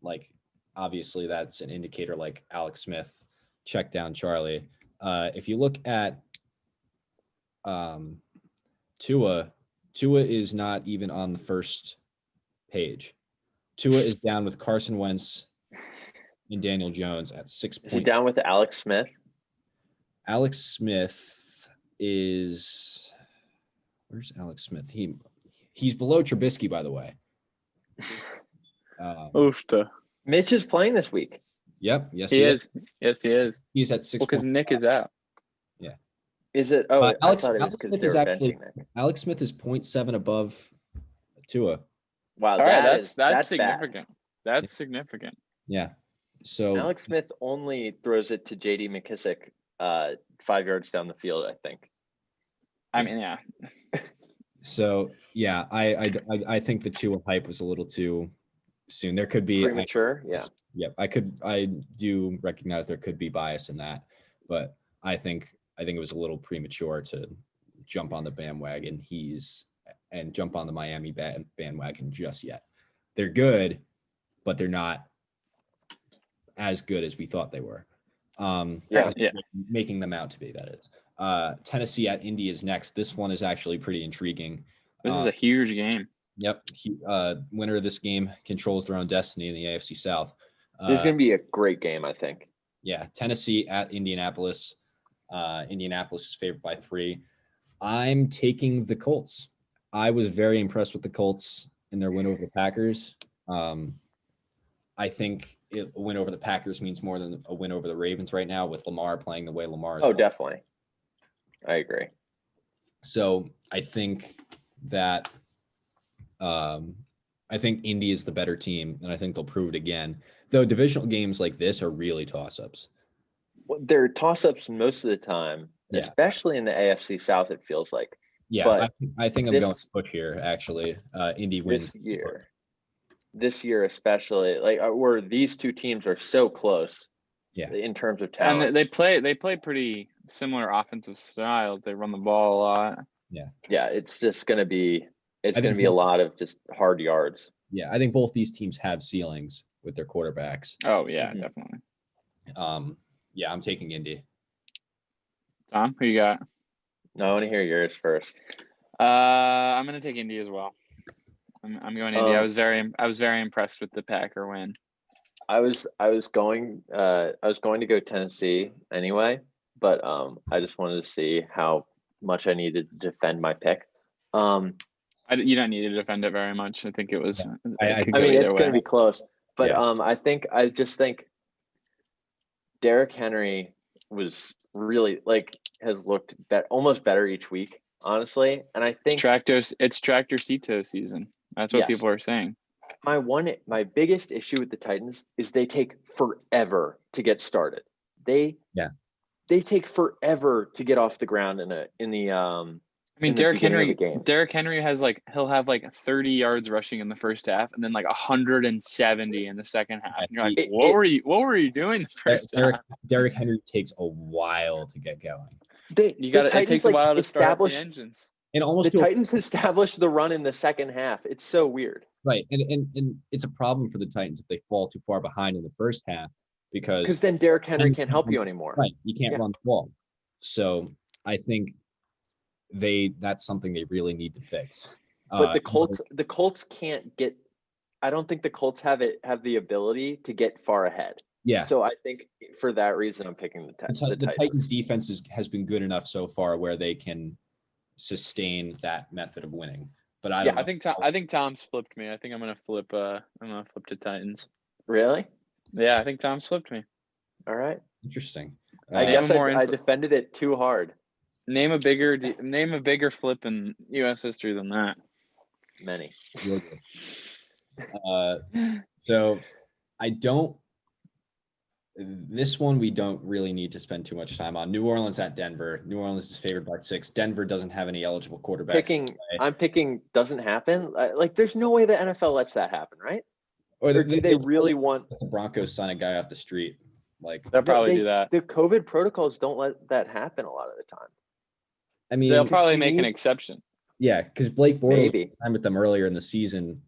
Like obviously that's an indicator like Alex Smith, check down Charlie. If you look at Tua is not even on the first page. Tua is down with Carson Wentz and Daniel Jones at 6 Is he down with Alex Smith? Alex Smith is where's Alex Smith? He's below Trubisky, by the way. Mitch is playing this week. Yep. Yes, he is. Yes, he is. He's at 6. Because Nick is out. Yeah. Is it? Oh, Alex I thought it was because Smith they is were actually benching Nick. Alex Smith is 0.7 above Tua. Wow, All right, that's Bad. significant. That's significant. Yeah. So Alex Smith only throws it to J.D. McKissick 5 yards down the field, I think. I mean, yeah. So yeah, I think the Tua hype was a little too soon. There could be premature. Yep. I do recognize there could be bias in that, but I think it was a little premature to jump on the bandwagon. And jump on the Miami bandwagon just yet. They're good, but they're not as good as we thought they were. Making them out to be, that is. Tennessee at Indy is next. This one is actually pretty intriguing. This is a huge game. Yep. Winner of this game controls their own destiny in the AFC South. This is going to be a great game, I think. Yeah. Tennessee at Indianapolis. Indianapolis is favored by 3. I'm taking the Colts. I was very impressed with the Colts in their win over the Packers. I think a win over the Packers means more than a win over the Ravens right now with Lamar playing the way Lamar is playing. Definitely. I agree. So I think that I think Indy is the better team, and I think they'll prove it again. Though divisional games like this are really toss-ups. Well, they're toss-ups most of the time, especially in the AFC South, it feels like. Yeah, but I think I'm going to push here, actually. Indy wins. This year especially, like where these two teams are so close. Yeah. In terms of talent. And they play pretty similar offensive styles. They run the ball a lot. Yeah. Yeah, it's just going to be a lot of just hard yards. Yeah, I think both these teams have ceilings with their quarterbacks. Oh, yeah, definitely. Yeah, I'm taking Indy. Tom, who you got? No, I want to hear yours first. I'm going to take Indy as well. I'm going Indy. I was very impressed with the Packer win. I was going to go Tennessee anyway, but I just wanted to see how much I needed to defend my pick. You don't need to defend it very much. I think it was. I mean, it's going to be close, but I just think Derrick Henry was really has looked almost better each week, honestly. And I think it's Tractor Cito season. That's what people are saying. My biggest issue with the Titans is they take forever to get started. They take forever to get off the ground in the I mean, in the beginning of the game. Derrick Henry has like he'll have like 30 yards rushing in the first half, and then like 170 in the second half. And you're like, what were you doing the first half? Derrick Henry takes a while to get going. It takes a while to start up the engines. And almost the Titans established the run in the second half. It's so weird. Right, and it's a problem for the Titans if they fall too far behind in the first half because then Derrick Henry can't help you anymore. Right, you can't run the ball. So I think that's something they really need to fix. But the Colts can't get. I don't think the Colts have the ability to get far ahead. Yeah. So I think for that reason, I'm picking the Titans. Titans. The Titans defense has been good enough so far where they can sustain that method of winning. But I don't know. I think Tom's flipped me. I think I'm gonna flip. I'm gonna flip to Titans. Really? Yeah, I think Tom's flipped me. All right. Interesting. I guess I defended it too hard. Name a bigger flip in U.S. history than that. Many. So I don't. This one we don't really need to spend too much time on. New Orleans at Denver. New Orleans is favored by 6. Denver doesn't have any eligible quarterbacks. I'm picking doesn't happen. Like there's no way the NFL lets that happen, right? Or do they really want the Broncos sign a guy off the street? Like they'll probably do that. The COVID protocols don't let that happen a lot of the time. I mean, they'll probably make an exception. Yeah, because Blake Bortles time with them earlier in the season.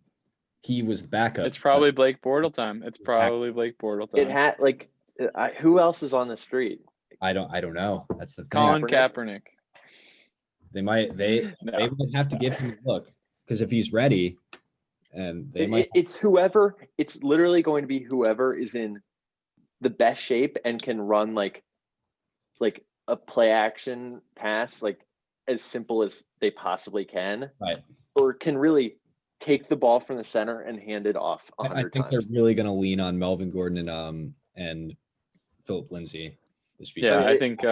He was backup. It's probably Blake Bortles time. It had who else is on the street? I don't know. That's the thing. Colin Kaepernick. They might have to give him a look because if he's ready, and it's literally going to be whoever is in the best shape and can run like a play action pass like as simple as they possibly can, right? Or can really take the ball from the center and hand it off 100 I think times. They're really going to lean on Melvin Gordon and Philip Lindsay this week. Yeah, I think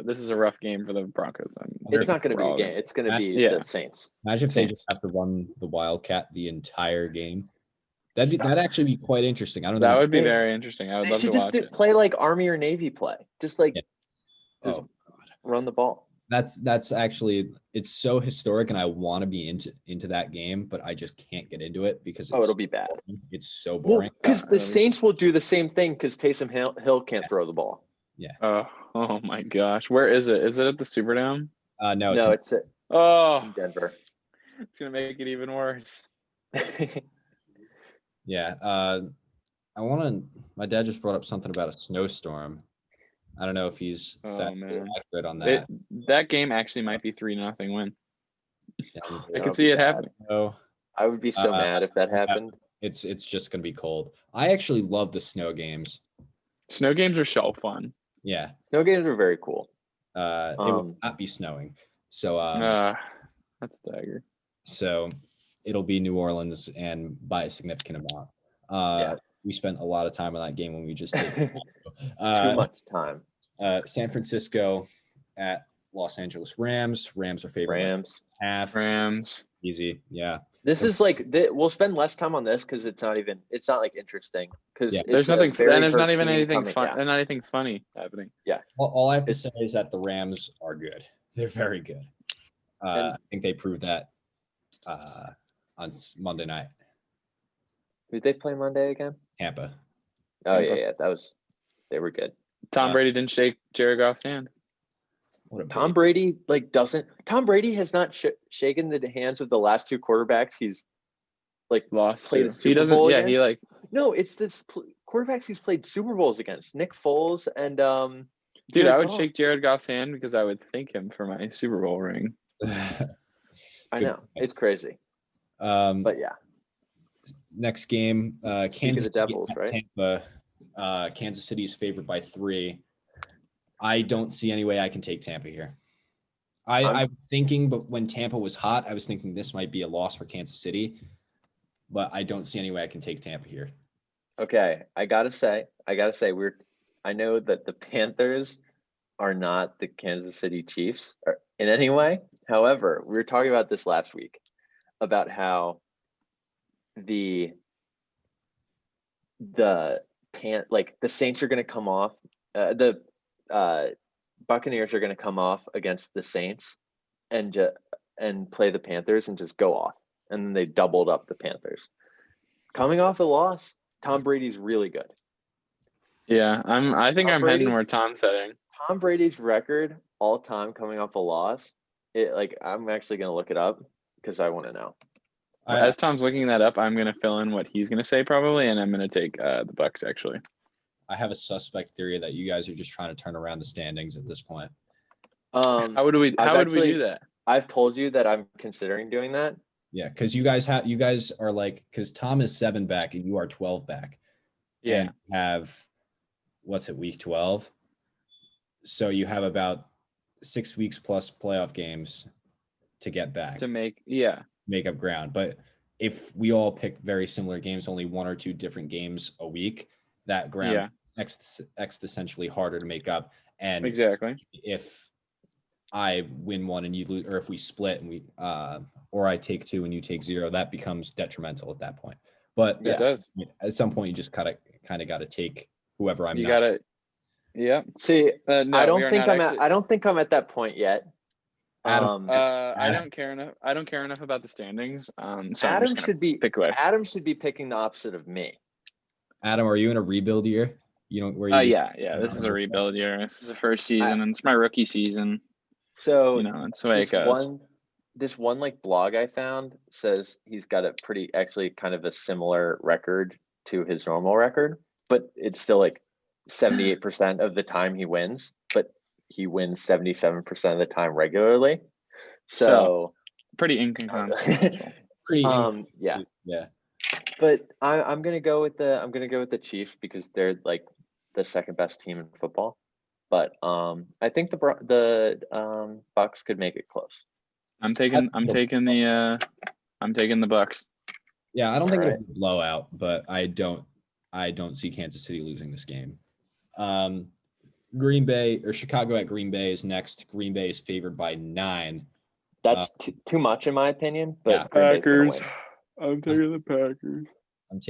this is a rough game for the Broncos. It's not going to be a game. It's going to be the Saints. Imagine if they just have to run the Wildcat the entire game. That'd actually be quite interesting. I don't know. That would be very interesting. I would love to watch it. Play like Army or Navy play. Just run the ball. That's actually, it's so historic and I want to be into that game, but I just can't get into it because it'll be bad. It's so boring. Because the Saints will do the same thing because Taysom Hill can't throw the ball. Yeah. Oh my gosh. Where is it? Is it at the Superdome? No, it's in Denver. It's gonna make it even worse. Yeah. My dad just brought up something about a snowstorm. I don't know if he's accurate on that. That game actually might be 3-0 win. I could see it happening. I would be so mad if that happened. It's just gonna be cold. I actually love the snow games. Snow games are so fun. Yeah. Snow games are very cool. It will not be snowing. So that's a dagger. So it'll be New Orleans and by a significant amount. We spent a lot of time on that game when we just did too much time. San Francisco at Los Angeles Rams. Rams are favored. Rams. Easy. Yeah. This is like we'll spend less time on this because it's not like interesting because there's nothing and there's not even anything fun and not anything funny happening. Yeah. All I have to say is that the Rams are good. They're very good. I think they proved that on Monday night. Did they play Monday again? Tampa. Oh yeah, they were good. Tom Brady didn't shake Jared Goff's hand. Tom Brady has not shaken the hands of the last two quarterbacks he's lost. Played a Super Bowl against. Yeah, no, it's this quarterbacks he's played Super Bowls against, Nick Foles and Dude, I would shake Jared Goff's hand because I would thank him for my Super Bowl ring. I know it's crazy. But yeah. Next game, Kansas City Devils, right? Tampa. Kansas City is favored by 3. I don't see any way I can take Tampa here. I'm thinking, but when Tampa was hot, I was thinking this might be a loss for Kansas City, but I don't see any way I can take Tampa here. Okay, I gotta say, I know that the Panthers are not the Kansas City Chiefs in any way. However, we were talking about this last week about how the Saints are going to come off. The Buccaneers are going to come off against the Saints, and and play the Panthers and just go off. And then they doubled up the Panthers. Coming off a loss, Tom Brady's really good. Yeah, I think I'm heading where Tom's heading. Tom Brady's record all time coming off a loss. I'm actually gonna look it up because I want to know. As Tom's looking that up, I'm gonna fill in what he's gonna say probably, and I'm gonna take the Bucks actually. I have a suspect theory that you guys are just trying to turn around the standings at this point. How would we do that? I've told you that I'm considering doing that. Yeah, because you guys are like, because Tom is 7 back and you are 12 back. Yeah. And have week 12? So you have about 6 weeks plus playoff games to get back. To make up ground. But if we all pick very similar games, only 1 or 2 different games a week, that ground existentially harder to make up. And exactly, if I win 1 and you lose, or if we split and we or I take 2 and you take 0, that becomes detrimental at that point. But it does. At some point, you just kind of got to take whoever I'm. You got to. Yeah. See, no, I don't think I'm at that point yet. Adam, I don't care enough. I don't care enough about the standings. So Adam should be picking the opposite of me. Adam, are you in a rebuild year? Yeah. This is a rebuild year. This is the first season, and it's my rookie season. So that's the way it goes. This one blog I found says he's got a actually kind of a similar record to his normal record, but it's still 78% of the time he wins, but he wins 77% of the time regularly. So pretty inconsequential. Yeah. But I'm gonna go with the Chiefs because they're the second best team in football. But I think the Bucks could make it close. I'm taking the Bucks. Yeah, I don't think it'll be a blowout, but I don't see Kansas City losing this game. Green Bay or Chicago at Green Bay is next. Green Bay is favored by 9. That's too much in my opinion. But yeah. Packers. I'm taking the Packers. I'm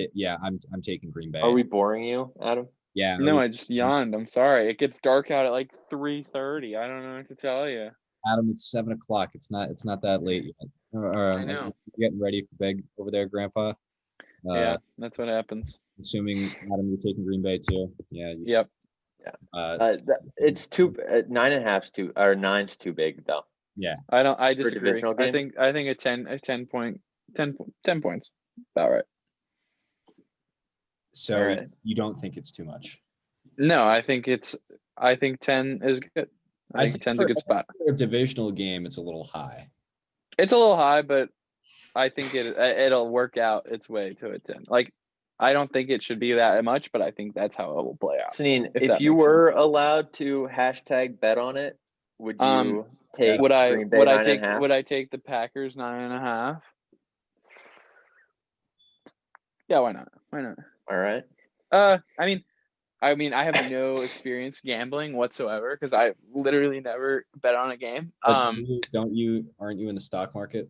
taking Green Bay. Are we boring you, Adam? Yeah. No, I just yawned. I'm sorry. It gets dark out at 3:30. I don't know what to tell you. Adam, it's 7 o'clock. It's not that late yet. I know. Getting ready for big over there, Grandpa. Yeah, that's what happens. Assuming Adam, you're taking Green Bay too. Yeah. Yep. Yeah. It's 9.5's too, or 9's too big though. Yeah. I disagree. I think a 10 points. About right. So you don't think it's too much? No, I think 10 is good. I think 10's a good spot. For a divisional game, it's a little high. It's a little high, but I think it'll work out its way to a 10. I don't think it should be that much, but I think that's how it will play out. Sanine, if you were allowed to #bet on it, would you take Green Bay 9.5? Would I take the Packers 9.5? Yeah, why not? All right. I mean, I have no experience gambling whatsoever because I literally never bet on a game. Aren't you in the stock market?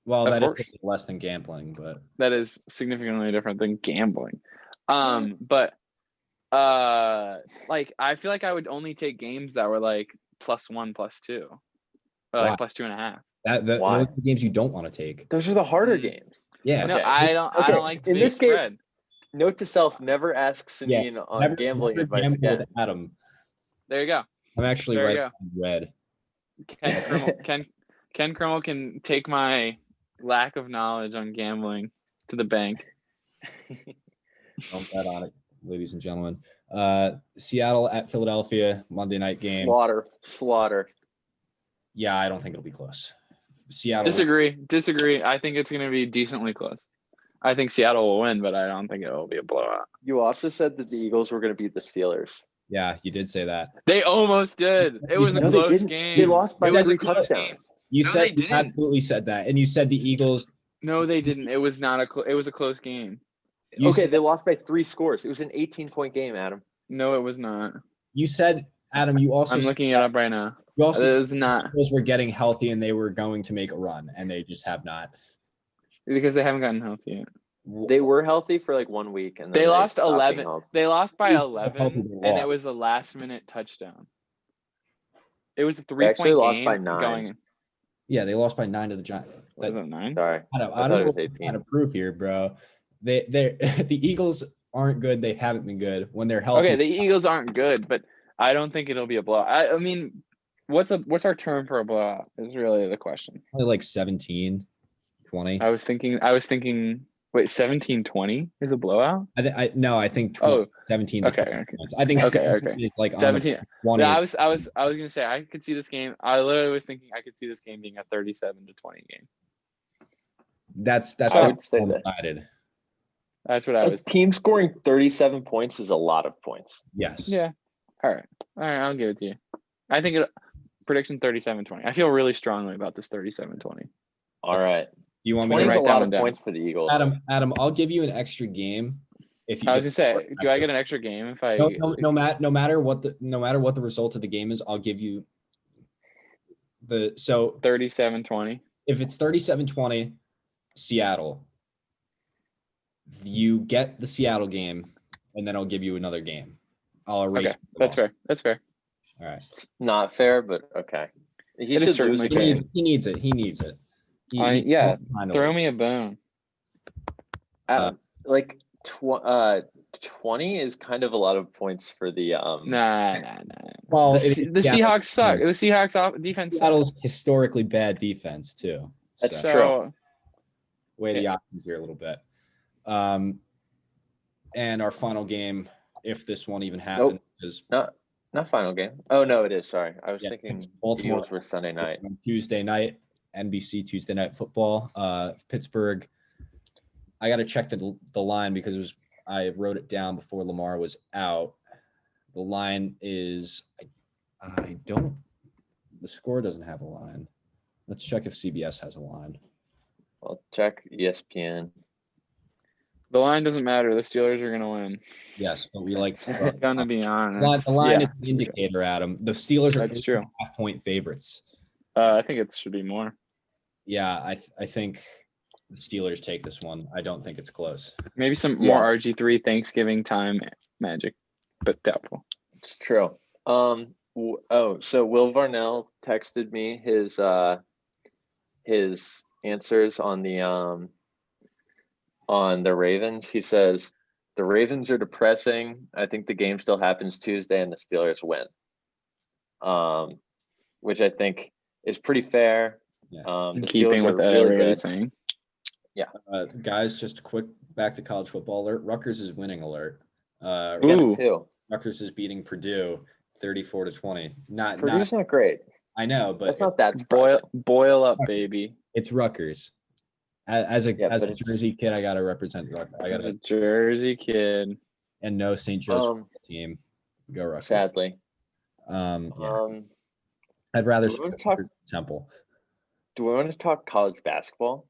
Well, that is less than gambling, but that is significantly different than gambling. But I feel like I would only take games that were +1, +2, or +2.5. Those are the games you don't want to take. Those are the harder games. Yeah. No, I don't like the big spread. Note to self: never ask Sanine on gambling advice again. Adam. There you go. I'm actually red. Ken Krummel can take my lack of knowledge on gambling to the bank. Don't bet on it, ladies and gentlemen. Seattle at Philadelphia, Monday night game. Slaughter. Yeah, I don't think it'll be close. Seattle. Disagree. I think it's going to be decently close. I think Seattle will win, but I don't think it will be a blowout. You also said that the Eagles were going to beat the Steelers. Yeah, you did say that. They almost did. It was a close game. They lost by 3 touchdowns. You absolutely said that, and you said the Eagles. No, they didn't. It was not it was a close game. They lost by 3 scores. It was an 18-point game, Adam. No, it was not. You said, Adam. You also. I'm looking it up right now. You also it was not. The Eagles were getting healthy, and they were going to make a run, and they just have not. Because they haven't gotten healthy yet. They were healthy for 1 week, and then they lost 11. They lost by 11, and it was a last-minute touchdown. It was a 3-point game. Lost by 9. Yeah, they lost by 9 to the Giants. Was it 9? Sorry. I thought don't it know was what 18. to prove here, bro. They the Eagles aren't good. They haven't been good when they're healthy. Okay, the Eagles aren't good, but I don't think it'll be a blowout. I mean, what's our term for a blowout is really the question. Probably like 17, 20. I was thinking. Wait, 17-20 is a blowout? I think 20, 17 to 20 okay. points. I think Okay, 17 is like 17. on the 20. Yeah, I was gonna say I could see this game. I literally was thinking I could see this game being a 37-20 game. That's I would say that. one-sided. That's what I A was. team scoring 37 points is a lot of points. Yes. Yeah. All right. I'll give it to you. I think prediction 37-20. I feel really strongly about this 37-20. All right. Do you want me 20 to is a write that lot one of down? points for the Eagles. Adam, I'll give you an extra game if you I was gonna say, do I get an extra game if I? no matter what the result of the game is, I'll give you 37-20. If it's 37-20 Seattle, you get the Seattle game, and then I'll give you another game. I'll erase. Okay, that's fair. That's fair. All right. Not fair, but okay. He It is should lose certainly a fair. game. He needs it. Yeah, throw me a bone. Like 20 is kind of a lot of points for the Nah. Well, the Seahawks suck. The Seahawks defense Seattle's historically bad defense too. That's So, true. weigh the options here a little bit. And our final game, if this one even happens, is Not final game. Oh no, it is. Sorry, I was Yeah, thinking it's Baltimore. Eagles were Sunday night. on Tuesday night, NBC Tuesday Night Football. Pittsburgh. I got to check the line because I wrote it down before Lamar was out. The line is the score doesn't have a line. Let's check if CBS has a line. I'll check ESPN. The line doesn't matter. The Steelers are gonna win. Yes, but we like Gonna be honest. the line Yeah, is an indicator, Adam. The Steelers are That's true. 8.5-point favorites. I think it should be more. Yeah, I think the Steelers take this one. I don't think it's close. Maybe some more RG3 Thanksgiving time magic, but doubtful. It's true. So Will Varnell texted me his answers on the Ravens. He says the Ravens are depressing. I think the game still happens Tuesday and the Steelers win. Which I think is pretty fair. Yeah. In The keeping Steelers with are really everybody good. saying. Guys, just a quick back to college football alert. Rutgers is winning alert. Ooh. Too. Rutgers is beating Purdue 34-20. Purdue's not great. I know, but That's not that surprising. Boil up, baby. it's Rutgers. As a Yeah, but Jersey kid, I gotta represent Rutgers. As a Jersey kid. and no St. Joe's team. Go Rutgers. Sadly. Yeah. I'd rather do we wanna support talk- Temple. Do we want to talk college basketball?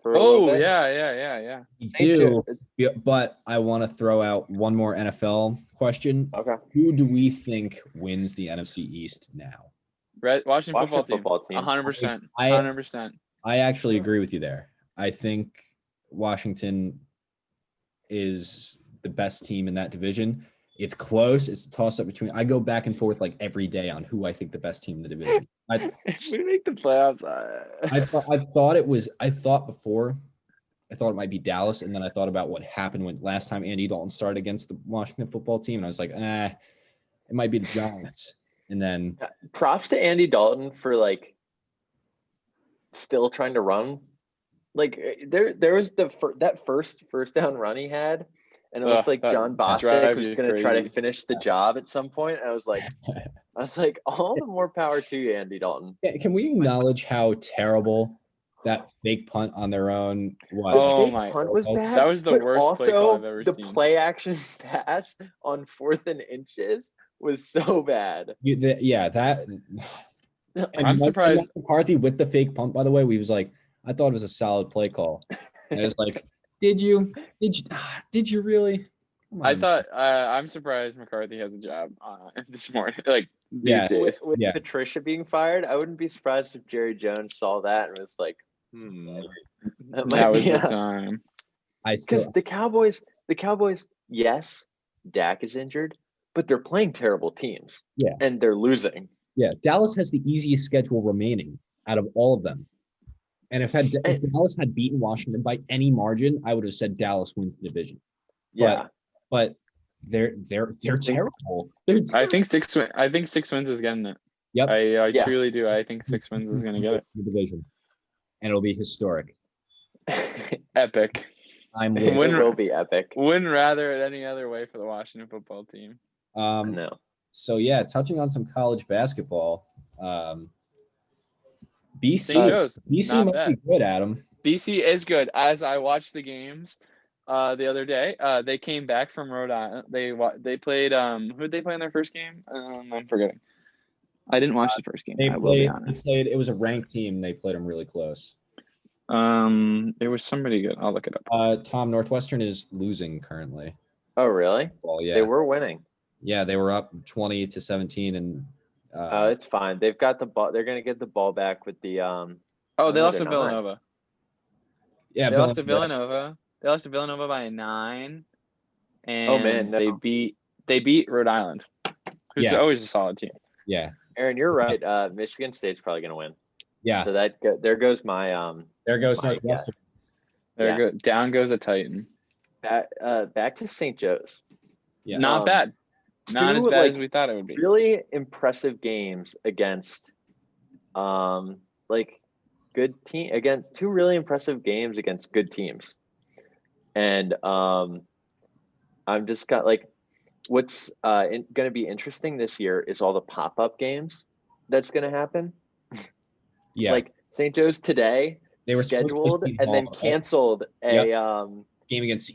For a little Oh bit? yeah. We St. do, Jo- yeah, but I want to throw out one more NFL question. Okay. Who do we think wins the NFC East now? Washington Washington football team. team. 100%. I 100%. I actually agree with you there. I think Washington is the best team in that division. It's close. It's a toss-up between. I go back and forth like every day on who I think the best team in the division. If we make the playoffs, I thought before. I thought it might be Dallas, and then I thought about what happened when last time Andy Dalton started against the Washington football team, and I was like, it might be the Giants. And then Props to Andy Dalton for like still trying to run. Like there was that first down run he had, and it looked like that John Bostic drives was you going to try to crazy. finish the job at some point. I was like, all the more power to you, Andy Dalton. can we acknowledge how terrible that fake punt on their own was? Oh Fake my- punt was bad. that was the but worst play call also I've ever the seen. play action pass on 4th and inches was so bad. That. And I'm surprised. McCarthy with the fake punt, by the way, I thought it was a solid play call. And I was like, did you really? Come I on. thought I'm surprised McCarthy has a job this morning, like these Yeah. days. With Yeah. Patricia being fired, I wouldn't be surprised if Jerry Jones saw that and was like, that That was the yeah. time. Because the Cowboys, yes, Dak is injured, but they're playing terrible teams. Yeah. And they're losing. Yeah, Dallas has the easiest schedule remaining out of all of them. And if Dallas had beaten Washington by any margin, I would have said Dallas wins the division. Yeah. But they're terrible. They're terrible. I think 6 wins is getting it. Yep. I truly do. I think 6 wins is gonna get it. The division, and it'll be historic. Epic. It will be epic. Wouldn't rather it any other way for the Washington football team. No. So yeah, touching on some college basketball. BC not might bad. be good, Adam. BC is good. As I watched the games the other day, they came back from Rhode Island. They played who did they play in their first game? I'm forgetting. I didn't watch the first game. I will be honest. It was a ranked team. They played them really close. It was somebody good. I'll look it up. Tom, Northwestern is losing currently. Oh, really? Well, yeah. They were winning. Yeah, they were up 20-17, and it's fine. They've got the ball. They're gonna get the ball back with the they lost to Villanova. Yeah, they lost to Villanova. They lost to Villanova by 9. And they beat Rhode Island, who's always a solid team. Yeah. Aaron, you're right. Michigan State's probably gonna win. Yeah. So there goes my there goes Northwestern. There goes down goes a Titan. Back to St. Joe's. Yeah. Not bad. Not as bad as we thought it would be. Really impressive games against good team against 2 really impressive games against good teams. And I'm just got what's going to be interesting this year is all the pop-up games that's going to happen. Yeah. Like St. Joe's today, they were scheduled and then canceled a game against